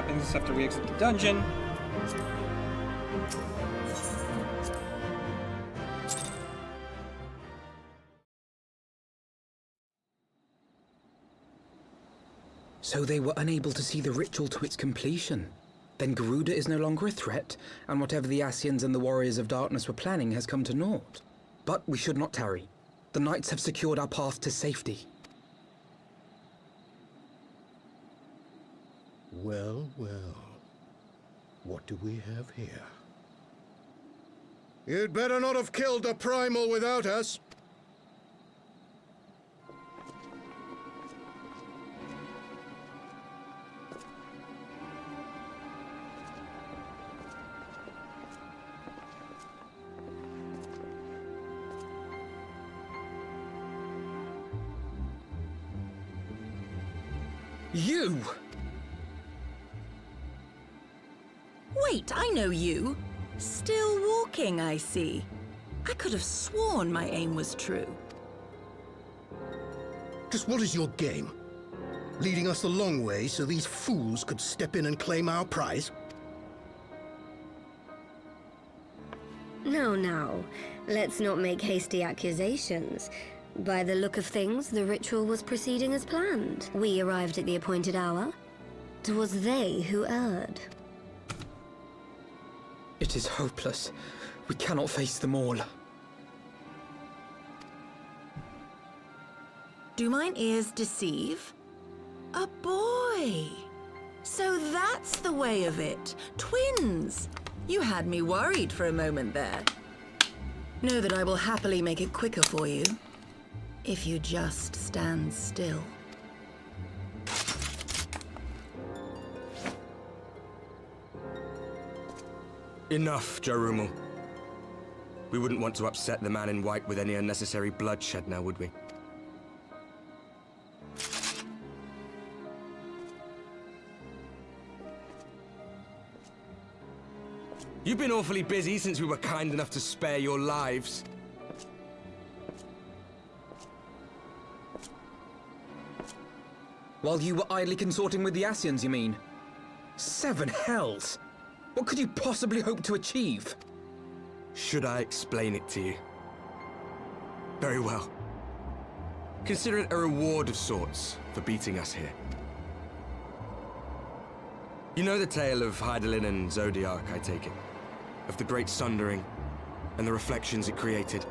happens after we exit the dungeon. So they were unable to see the ritual to its completion. Then Garuda is no longer a threat, and whatever the Ascians and the Warriors of Darkness were planning has come to naught. But we should not tarry. The knights have secured our path to safety. Well, well. What do we have here? You'd better not have killed the primal without us. You! Wait, I know you. Still walking, I see. I could have sworn my aim was true. Just what is your game? Leading us the long way so these fools could step in and claim our prize? Now, let's not make hasty accusations. By the look of things, the ritual was proceeding as planned. We arrived at the appointed hour. 'Twas they who erred. It is hopeless. We cannot face them all. Do mine ears deceive? A boy! So that's the way of it. Twins! You had me worried for a moment there. Know that I will happily make it quicker for you. If you just stand still. Enough, Jarumul. We wouldn't want to upset the man in white with any unnecessary bloodshed now, would we? You've been awfully busy since we were kind enough to spare your lives. While you were idly consorting with the Ascians, you mean? 7 hells! What could you possibly hope to achieve? Should I explain it to you? Very well. Consider it a reward of sorts for beating us here. You know the tale of Hydaelyn and Zodiac, I take it? Of the Great Sundering and the reflections it created?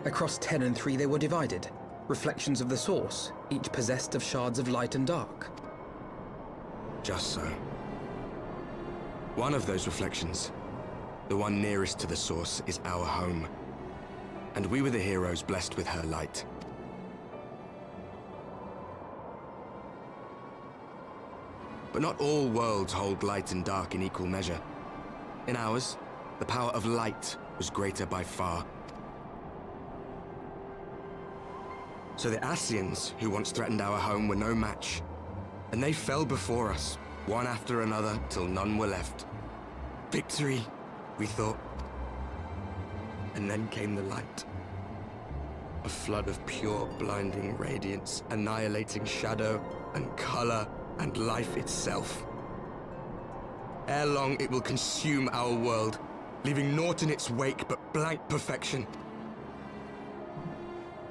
Across 10 and 3 they were divided. Reflections of the source, each possessed of shards of light and dark. Just so. One of those reflections, the one nearest to the source, is our home. And we were the heroes blessed with her light. But not all worlds hold light and dark in equal measure. In ours, the power of light was greater by far. So the Ascians, who once threatened our home, were no match. And they fell before us, one after another, till none were left. Victory, we thought. And then came the light. A flood of pure, blinding radiance, annihilating shadow and color and life itself. Ere long, it will consume our world, leaving naught in its wake but blank perfection.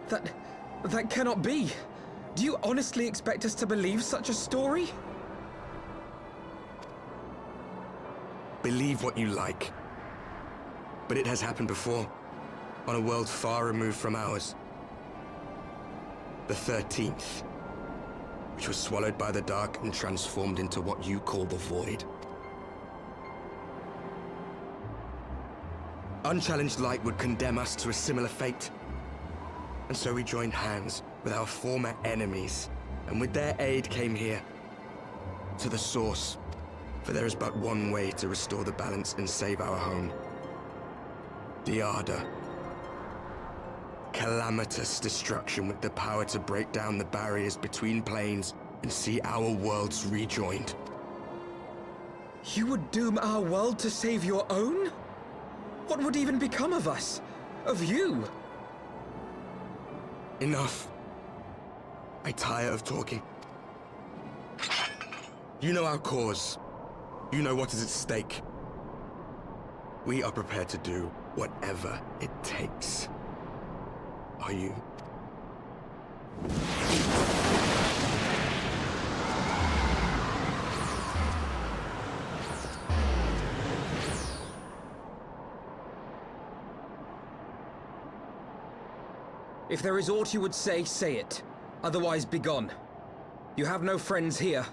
That cannot be. Do you honestly expect us to believe such a story? Believe what you like. But it has happened before, on a world far removed from ours. The 13th, which was swallowed by the dark and transformed into what you call the Void. Unchallenged light would condemn us to a similar fate. And so we joined hands with our former enemies, and with their aid came here, to the source, for there is but one way to restore the balance and save our home. Diada. Calamitous destruction with the power to break down the barriers between planes and see our worlds rejoined. You would doom our world to save your own? What would even become of us? Of you? Enough. I tire of talking. You know our cause. You know what is at stake. We are prepared to do whatever it takes. Are you? If there is aught you would say, say it. Otherwise, begone. You have no friends here.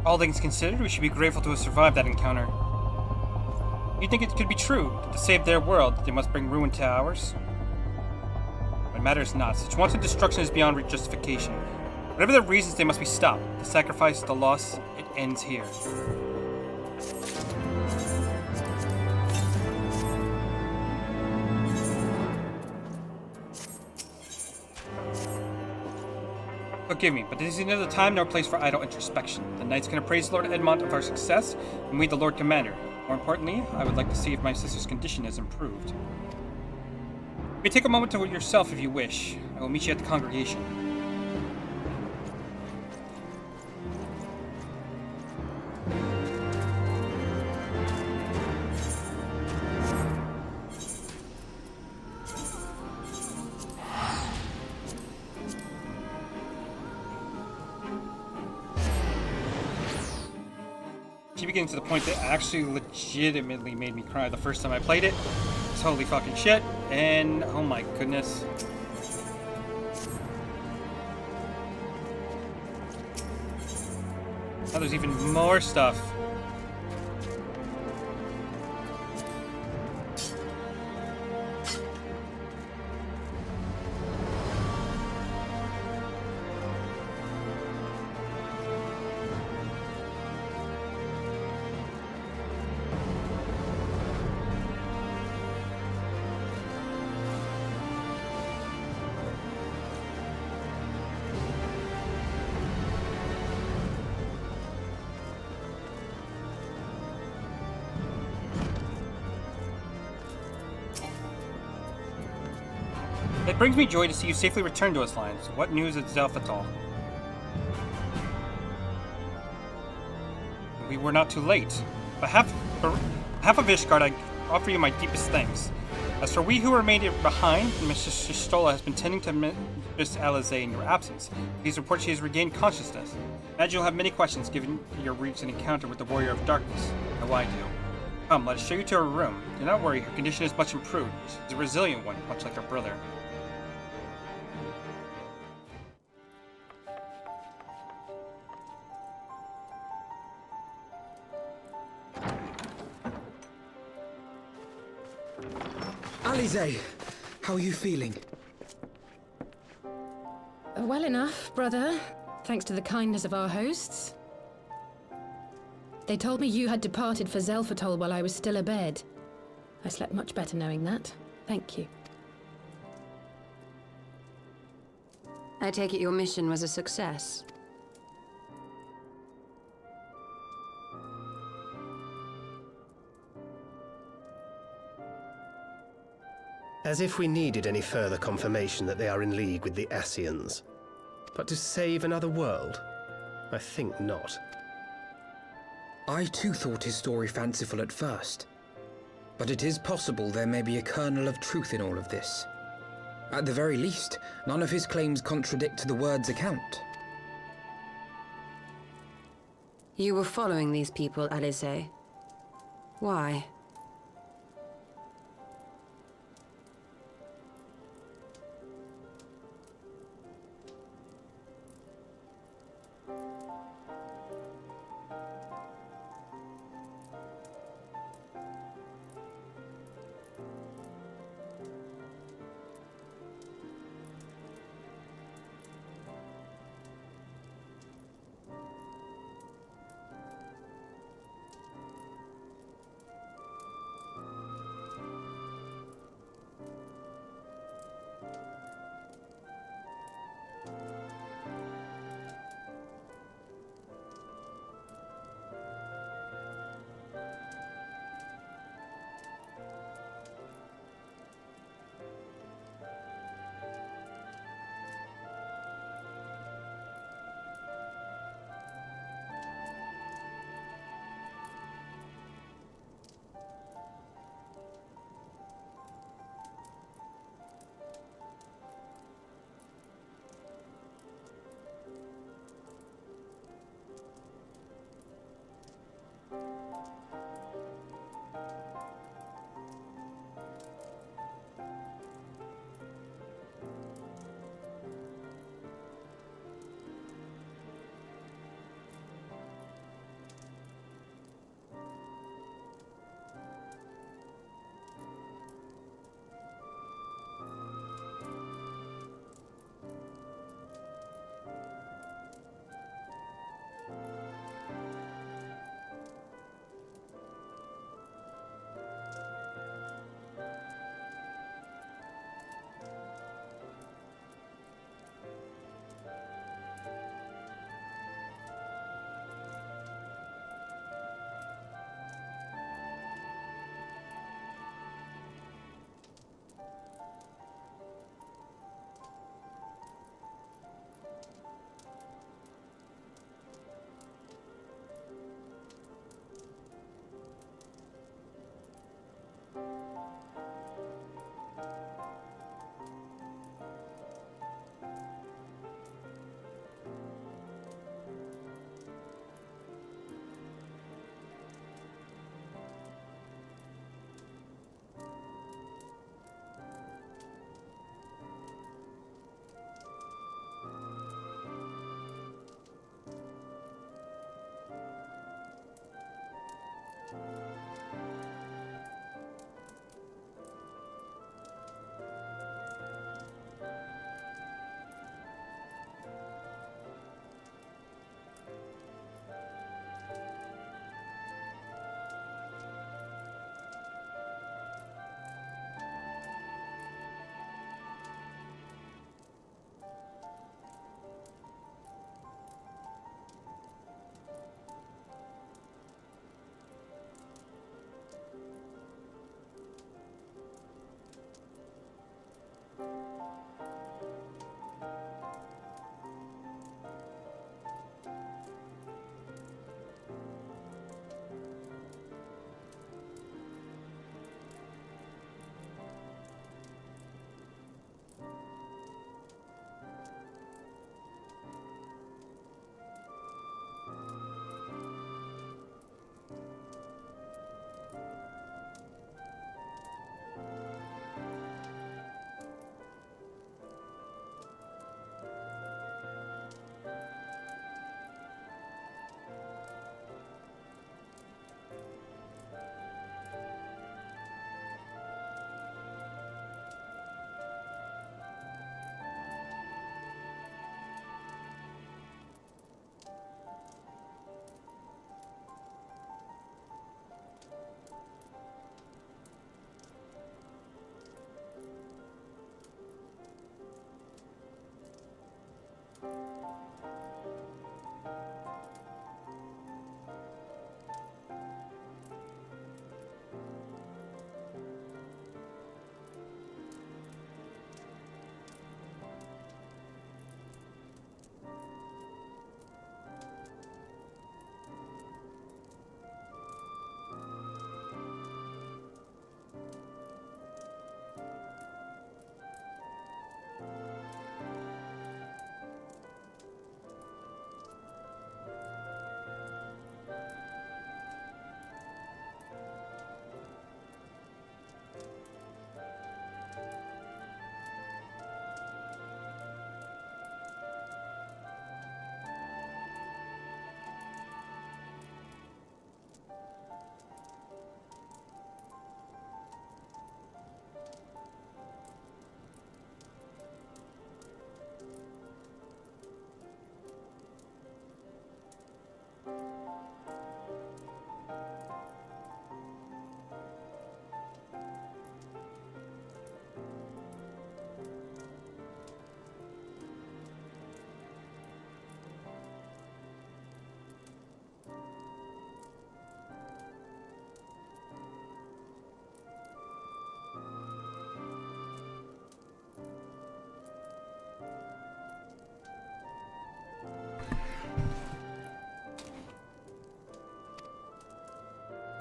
All things considered, we should be grateful to have survived that encounter. You think it could be true that to save their world, they must bring ruin to ours? It matters not. Such wanton destruction is beyond justification. Whatever the reasons, they must be stopped. The sacrifice, the loss, it ends here. Forgive me, but this is neither the time nor place for idle introspection. The knights can appraise Lord Edmond of our success, and we the Lord Commander. More importantly, I would like to see if my sister's condition has improved. You may take a moment to yourself if you wish. I will meet you at the congregation. Getting to the point that actually legitimately made me cry the first time I played it. It's holy fucking shit, and oh my goodness. Now there's even more stuff. It brings me joy to see you safely return to us, Lions. What news at Zelfatal? We were not too late. But half of Ishgard, I offer you my deepest thanks. As for we who remained behind, Mistress Shistola has been tending to Mistress Alizé in your absence. Please report she has regained consciousness. Imagine you'll have many questions given your recent encounter with the Warrior of Darkness. I know I do. Come, let us show you to her room. Do not worry, her condition is much improved. She's a resilient one, much like her brother. Alizé, how are you feeling? Well enough, brother. Thanks to the kindness of our hosts. They told me you had departed for Zelfatol while I was still abed. I slept much better knowing that. Thank you. I take it your mission was a success. As if we needed any further confirmation that they are in league with the Ascians. But to save another world? I think not. I too thought his story fanciful at first. But it is possible there may be a kernel of truth in all of this. At the very least, none of his claims contradict the word's account. You were following these people, Alizé. Why?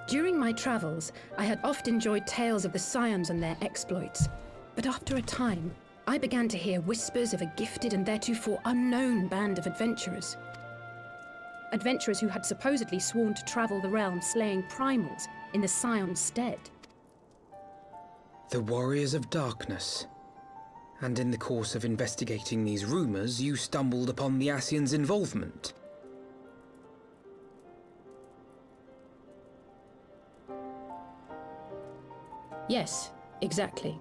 During my travels, I had oft enjoyed tales of the Scions and their exploits. But after a time, I began to hear whispers of a gifted and theretofore unknown band of adventurers. Adventurers who had supposedly sworn to travel the realm slaying primals in the Scion's stead. The Warriors of Darkness. And in the course of investigating these rumors, you stumbled upon the Ascians' involvement. Yes, exactly.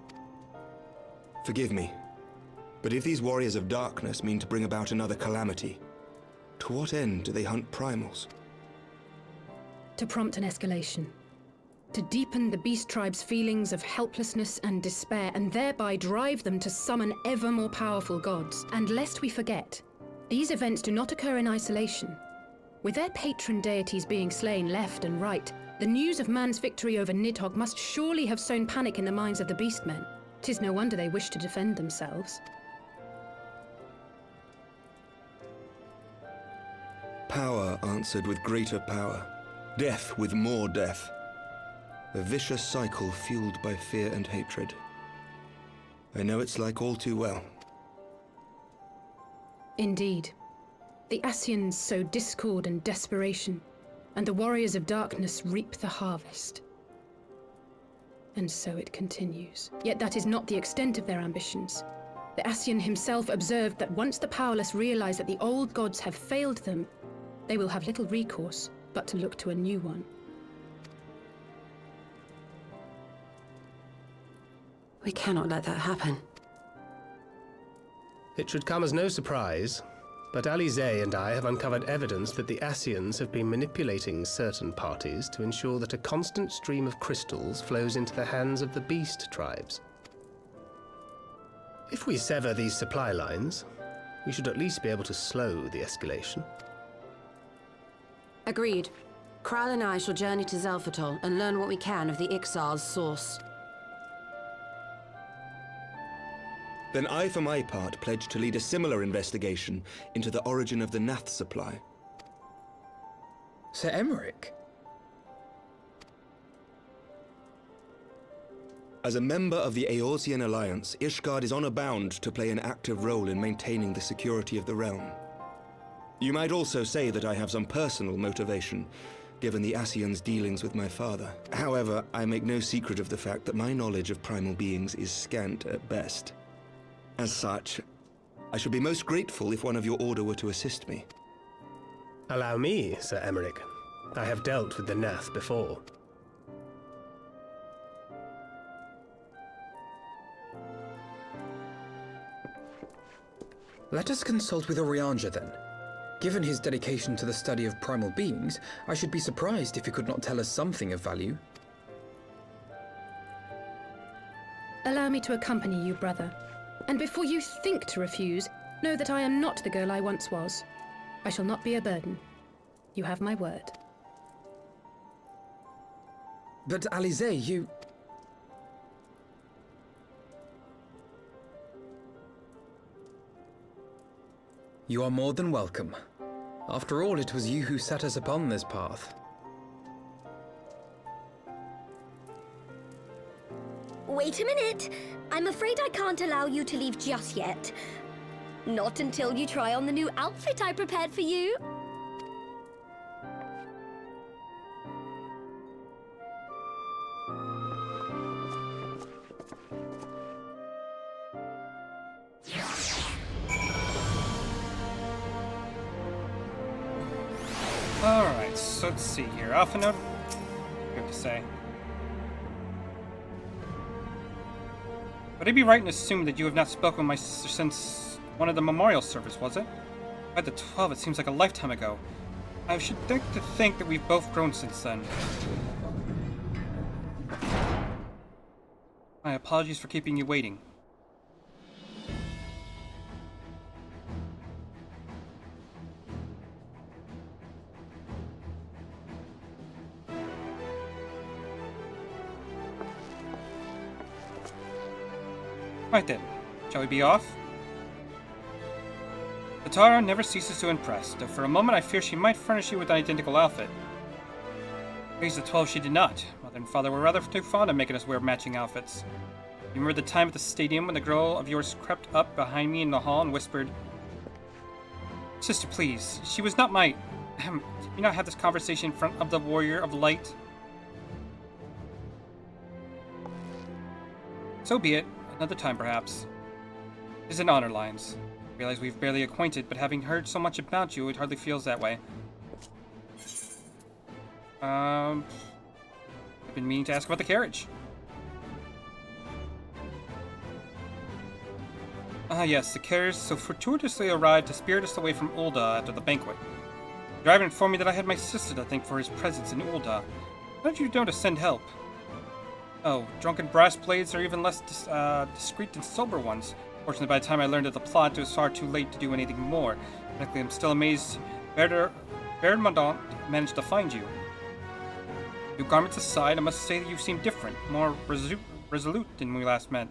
Forgive me, but if these Warriors of Darkness mean to bring about another calamity, to what end do they hunt primals? To prompt an escalation. To deepen the beast tribe's feelings of helplessness and despair, and thereby drive them to summon ever more powerful gods. And lest we forget, these events do not occur in isolation. With their patron deities being slain left and right, the news of man's victory over Nidhogg must surely have sown panic in the minds of the beastmen. 'Tis no wonder they wish to defend themselves. Power answered with greater power, death with more death. A vicious cycle fueled by fear and hatred. I know it's like all too well. Indeed. The Ascians sow discord and desperation, and the Warriors of Darkness reap the harvest. And so it continues. Yet that is not the extent of their ambitions. The Ascian himself observed that once the powerless realize that the old gods have failed them, they will have little recourse but to look to a new one. We cannot let that happen. It should come as no surprise, but Alizé and I have uncovered evidence that the Ascians have been manipulating certain parties to ensure that a constant stream of crystals flows into the hands of the beast tribes. If we sever these supply lines, we should at least be able to slow the escalation. Agreed. Kral and I shall journey to Zelfatol and learn what we can of the Ixal's source. Then I, for my part, pledge to lead a similar investigation into the origin of the Nath supply. Sir Emmerich? As a member of the Eorzean Alliance, Ishgard is honor-bound to play an active role in maintaining the security of the realm. You might also say that I have some personal motivation, given the Ascians' dealings with my father. However, I make no secret of the fact that my knowledge of primal beings is scant at best. As such, I should be most grateful if one of your order were to assist me. Allow me, Sir Emmerich. I have dealt with the Nath before. Let us consult with Orianja then. Given his dedication to the study of primal beings, I should be surprised if he could not tell us something of value. Allow me to accompany you, brother. And before you think to refuse, know that I am not the girl I once was. I shall not be a burden. You have my word. But Alizé, you... You are more than welcome. After all, it was you who set us upon this path. Wait a minute! I'm afraid I can't allow you to leave just yet. Not until you try on the new outfit I prepared for you. Alright, so let's see here. Alpha Note? What do you have to say? Would I be right in assuming that you have not spoken with my sister since one of the memorial service, was it? By the 12, it seems like a lifetime ago. I should think that we've both grown since then. My apologies for keeping you waiting. Right then, shall we be off? Tatara never ceases to impress, though for a moment I fear she might furnish you with an identical outfit. Raise the 12 she did not. Mother and father were rather too fond of making us wear matching outfits. You remember the time at the stadium when the girl of yours crept up behind me in the hall and whispered, "Sister, please, she was not my... Did we not have this conversation in front of the warrior of light?" So be it. Another time, perhaps. It is an honor, Lions. I realize we've barely acquainted, but having heard so much about you, it hardly feels that way. I've been meaning to ask about the carriage. Ah, yes, the carriage so fortuitously arrived to spirit us away from Ul'dah after the banquet. The driver informed me that I had my sister to thank for his presence in Ul'dah. How did you know to send help? Oh, drunken brass blades are even less discreet than sober ones. Fortunately, by the time I learned of the plot, it was far too late to do anything more. Frankly, I'm still amazed Vermondant managed to find you. New garments aside, I must say that you seem different, more resolute than we last met.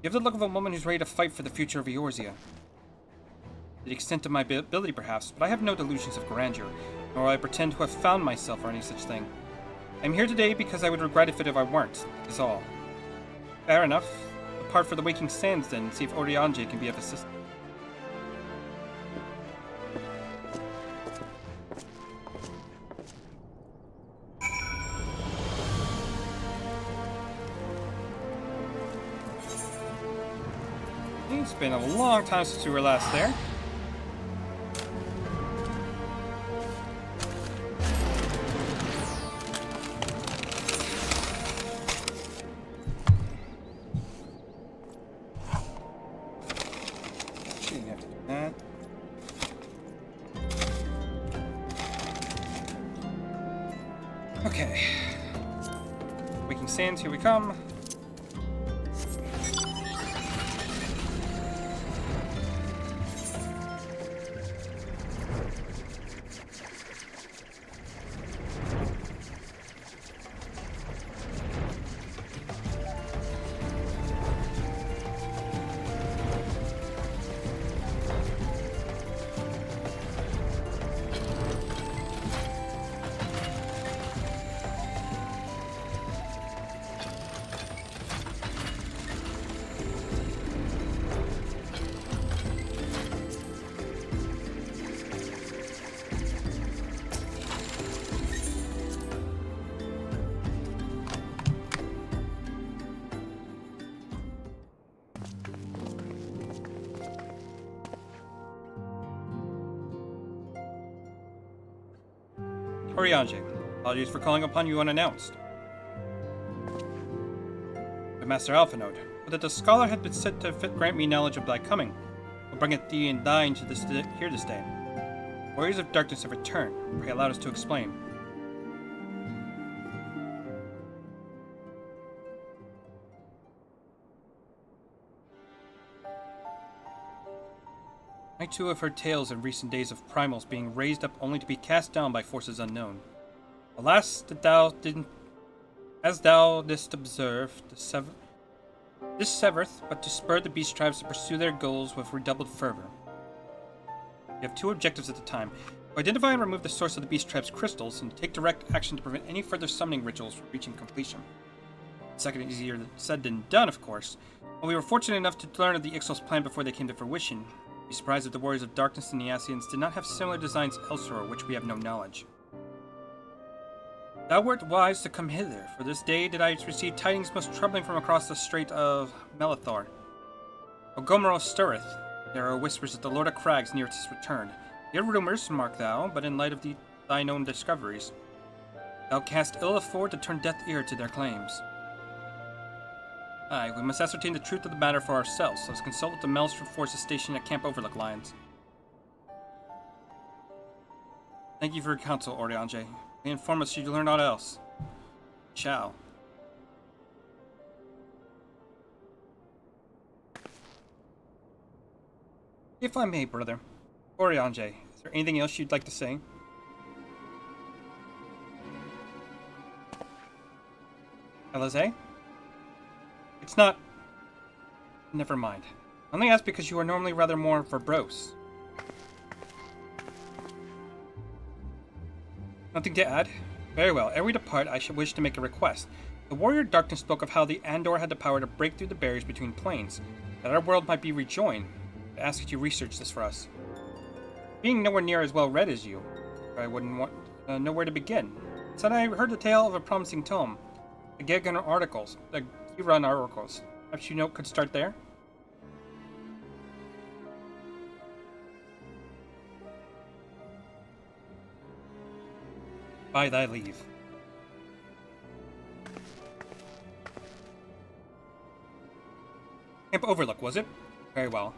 You have the look of a woman who's ready to fight for the future of Eorzea. To the extent of my ability, perhaps, but I have no delusions of grandeur, nor will I pretend to have found myself or any such thing. I'm here today because I would regret it if I weren't, is all. Fair enough. Depart for the Waking Sands then, and see if Oriange can be of assistance. It's been a long time since we were last there. Didn't have to do that. Okay. Waking Sands, here we come. Oriange, apologies for calling upon you unannounced. But Master Alphanode, would that the scholar had been sent to grant me knowledge of thy coming, will bring it thee and thine to here this day. Warriors of darkness have returned. Pray allow us to explain. I too have heard tales in recent days of primals being raised up only to be cast down by forces unknown. Alas, that thou didn't, as thou didst observe, this severeth but to spur the beast tribes to pursue their goals with redoubled fervor. You have two objectives at the time: to identify and remove the source of the beast tribe's crystals, and to take direct action to prevent any further summoning rituals from reaching completion. The second is easier said than done, of course. While we were fortunate enough to learn of the Ixal's plan before they came to fruition, be surprised if the Warriors of Darkness and the Ascians did not have similar designs elsewhere of which we have no knowledge. Thou wert wise to come hither, for this day did I receive tidings most troubling from across the Strait of Melithor. Ogomoro stirreth. There are whispers that the Lord of Crags neareth his return. Mere rumors, mark thou, but in light of thine own discoveries. Thou canst ill afford to turn deaf ear to their claims. Aye, we must ascertain the truth of the matter for ourselves, so let's consult with the Maelstrom forces stationed at Camp Overlook, Lions. Thank you for your counsel, Oriange. May inform us should you learn aught else. Ciao. If I may, brother. Oriange, is there anything else you'd like to say? Elize? It's not... Never mind. I only ask because you are normally rather more verbose. Nothing to add? Very well. Ere we depart, I should wish to make a request. The warrior Darkness spoke of how the Andor had the power to break through the barriers between planes, that our world might be rejoined. I ask that you research this for us. Being nowhere near as well read as you, I wouldn't want know where to begin. Said I heard the tale of a promising tome, the Gegan articles, the Giran oracles. Perhaps you could start there. By thy leave. Camp Overlook, was it? Very well.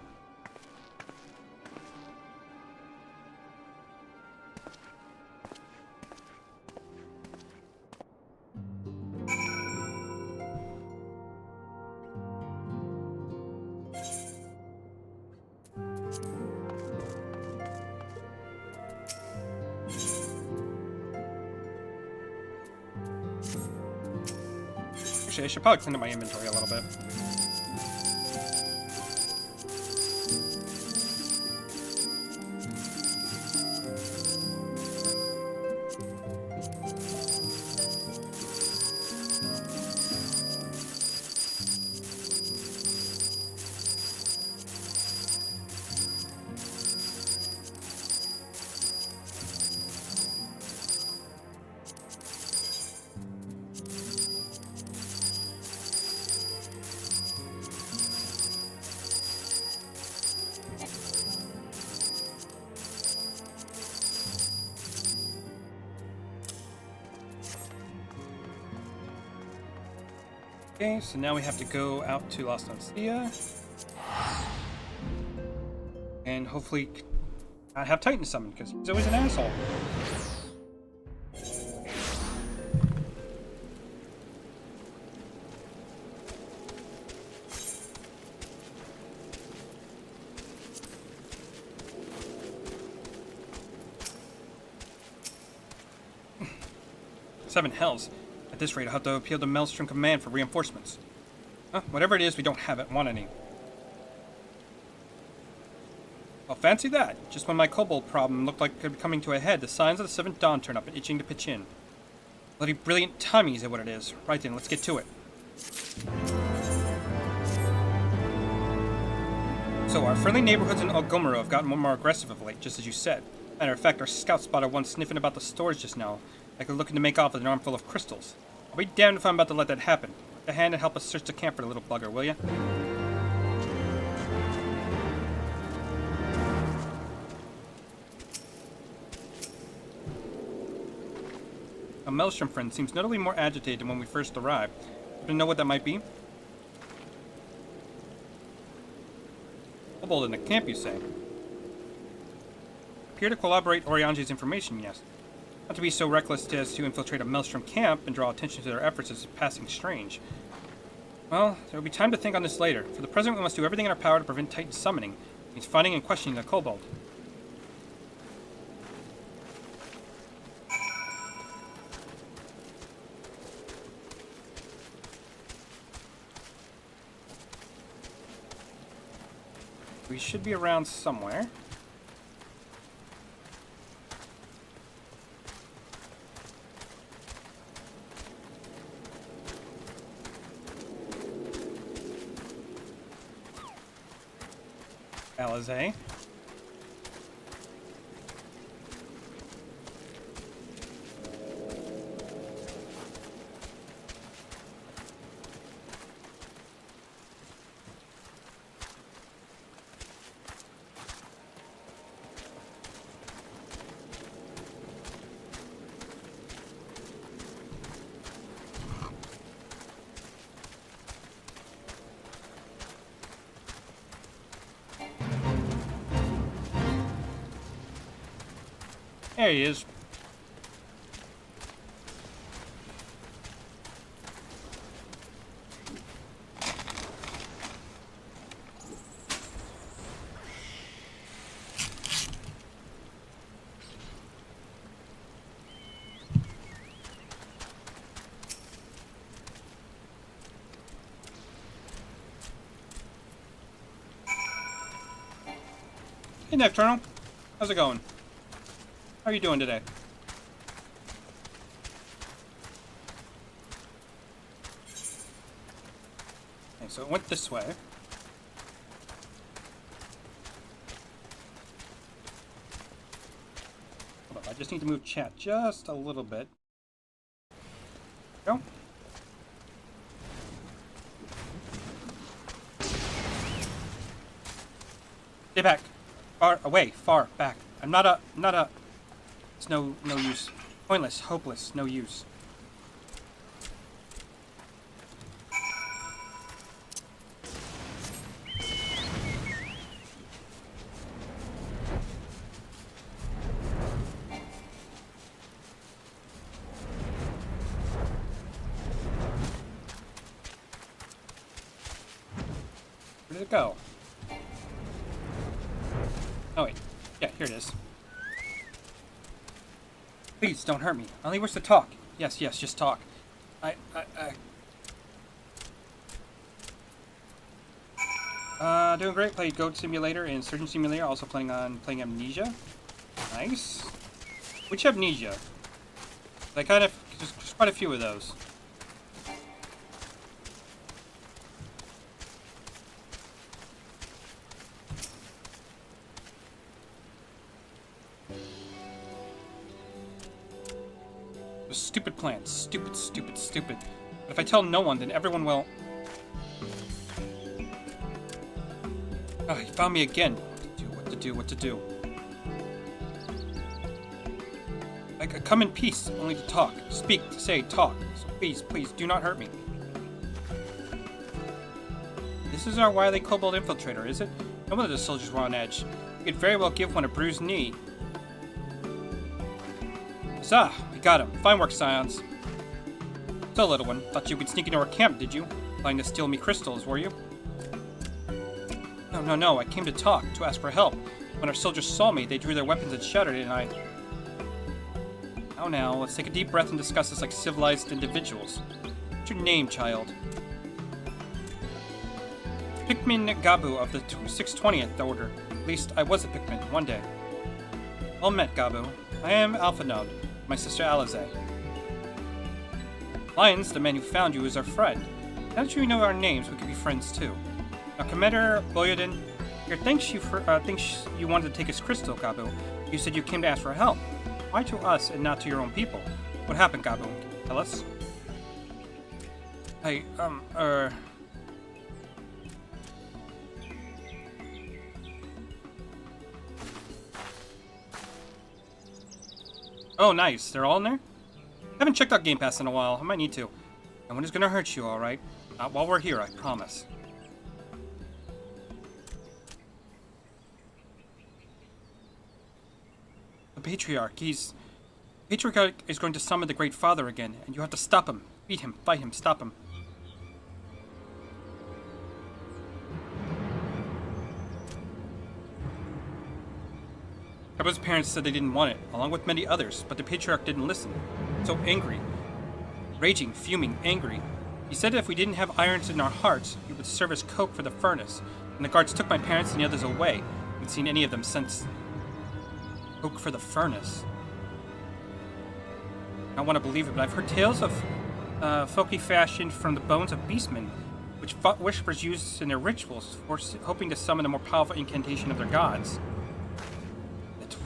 Actually, I should probably clean up my inventory a little bit. Okay, so now we have to go out to Lost Ancia. And hopefully not have Titan summoned, because he's always an asshole. Seven hells. At this rate, I'll have to appeal to Maelstrom Command for reinforcements. Whatever it is, we don't want any. Well, fancy that. Just when my kobold problem looked like it could be coming to a head, the signs of the Seventh Dawn turn up and itching to pitch in. Bloody brilliant timing is what it is. Right then, let's get to it. So, our friendly neighborhoods in Ogomero have gotten more aggressive of late, just as you said. Matter of fact, our scout spotted one sniffing about the stores just now, like they're looking to make off with an armful of crystals. I'll be damned if I'm about to let that happen. Take a hand and help us search the camp for the little bugger, will ya? A Maelstrom friend seems notably more agitated than when we first arrived. Do you know what that might be? Kobold in the camp, you say? Appear to corroborate Orianji's information, yes. Not to be so reckless as to infiltrate a Maelstrom camp and draw attention to their efforts is passing strange. Well, there will be time to think on this later. For the present, we must do everything in our power to prevent Titan summoning. It means finding and questioning the kobold. We should be around somewhere. Alizé. There he is. Hey, Nocturnal. How's it going? How are you doing today? Okay, so it went this way. Hold on, I just need to move chat just a little bit. Go. Stay back. Far away, far back. I'm not a it's no use. Pointless, hopeless, no use. Where did it go? Oh wait, yeah, here it is. Please, don't hurt me. I only wish to talk. Yes, just talk. Doing great. Played Goat Simulator and Surgeon Simulator. Also planning on playing Amnesia. Nice. Which Amnesia? I kind of, there's quite a few of those. Stupid plan. Stupid. But if I tell no one, then everyone will... Oh, he found me again. What to do. I could come in peace, only to talk. Speak, to say, talk. So please, do not hurt me. This is our wily kobold infiltrator, is it? No wonder the soldiers were on edge. You could very well give one a bruised knee. Ah, we got him. Fine work, Scions. So, little one, thought you could sneak into our camp, did you? Planning to steal me crystals, were you? No, I came to talk, to ask for help. When our soldiers saw me, they drew their weapons and shuddered, and I... Now, let's take a deep breath and discuss this like civilized individuals. What's your name, child? Pikmin Gabu of the 620th Order. At least, I was a Pikmin, one day. Well met, Gabu. I am Alphanode, my sister Alize. Lions, the man who found you, is our friend. Now that you know our names, we could be friends too. Now, Commander Boyodin here thinks you wanted to take his crystal, Gabu. You said you came to ask for help. Why to us and not to your own people? What happened, Gabu? Tell us. Hey, Oh, nice. They're all in there? Haven't checked out Game Pass in a while. I might need to. No one is gonna hurt you, alright? Not while we're here, I promise. The Patriarch, Patriarch is going to summon the Great Father again, and you have to stop him. Beat him, fight him, stop him. Gabu's parents said they didn't want it, along with many others, but the Patriarch didn't listen. So angry. Raging, fuming, angry. He said if we didn't have irons in our hearts, he would serve as coke for the furnace. And the guards took my parents and the others away. I haven't seen any of them since. Coke for the furnace. I don't want to believe it, but I've heard tales of folky fashioned from the bones of beastmen, which worshippers use in their rituals, hoping to summon a more powerful incantation of their gods.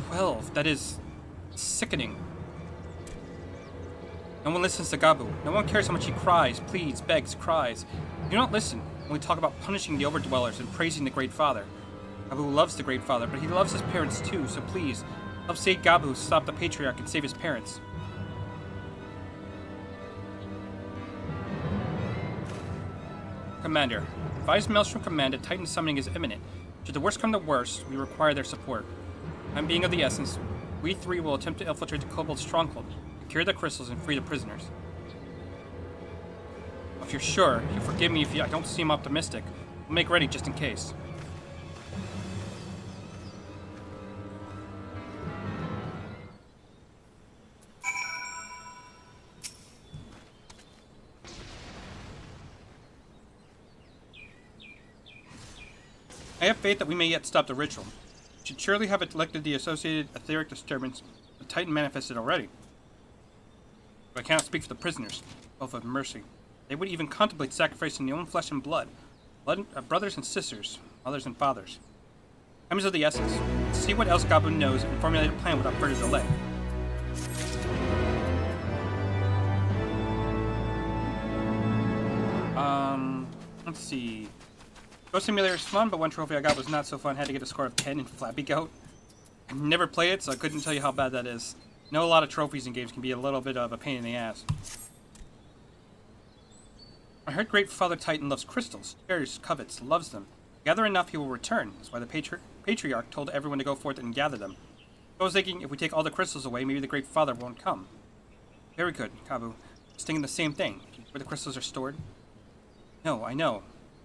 12. That is sickening. No one listens to Gabu. No one cares how much he cries, pleads, begs, cries. Do not listen when we talk about punishing the overdwellers and praising the Great Father. Gabu loves the Great Father, but he loves his parents too, so please, help save Gabu, stop the Patriarch, and save his parents. Commander, advise Maelstrom Command that Titan summoning is imminent. Should the worst come to worst, we require their support. Time being of the essence, we three will attempt to infiltrate the Kobold stronghold, secure the crystals, and free the prisoners. If you're sure, you forgive me if I don't seem optimistic. We'll make ready just in case. I have faith that we may yet stop the ritual. We should surely have elected the associated etheric disturbance the Titan manifested already. But I cannot speak for the prisoners, both of mercy. They would even contemplate sacrificing their own flesh and blood, brothers and sisters, mothers and fathers. Time is of the essence. See what else Gabu knows and formulate a plan without further delay. Let's see. Ghost Simulator is fun, but one trophy I got was not so fun. Had to get a score of 10 in Flappy Goat. I never played it, so I couldn't tell you how bad that is. I know a lot of trophies in games can be a little bit of a pain in the ass. I heard Great Father Titan loves crystals, cherishes, covets, loves them. Gather enough, he will return. That's why the Patriarch told everyone to go forth and gather them. I was thinking, if we take all the crystals away, maybe the Great Father won't come. Very good, Kabu. I was thinking the same thing. Where the crystals are stored? No, I know.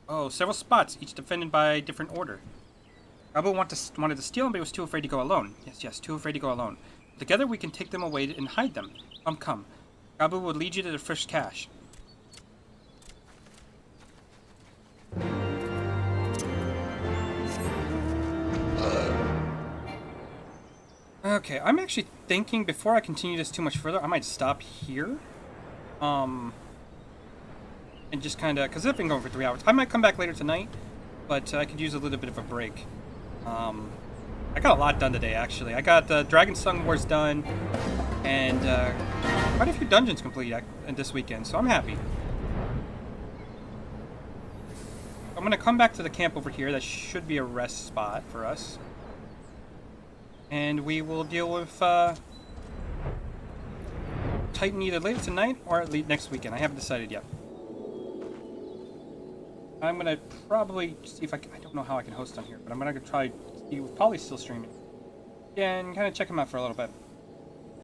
Oh, several spots, each defended by a different order. Kabu wanted to steal them, but he was too afraid to go alone. Yes, too afraid to go alone. Together we can take them away and hide them. Come. Kabu will lead you to the first cache. Okay, I'm actually thinking before I continue this too much further, I might stop here. And just kind of, because I've been going for 3 hours. I might come back later tonight, but I could use a little bit of a break. I got a lot done today, actually. I got the Dragonsong Wars done, and quite a few dungeons complete this weekend, so I'm happy. I'm going to come back to the camp over here. That should be a rest spot for us. And we will deal with Titan either later tonight or at least next weekend. I haven't decided yet. I'm going to probably see if I don't know how I can host on here, but I'm going to try see if Polly's still streaming. Yeah, and kind of check him out for a little bit.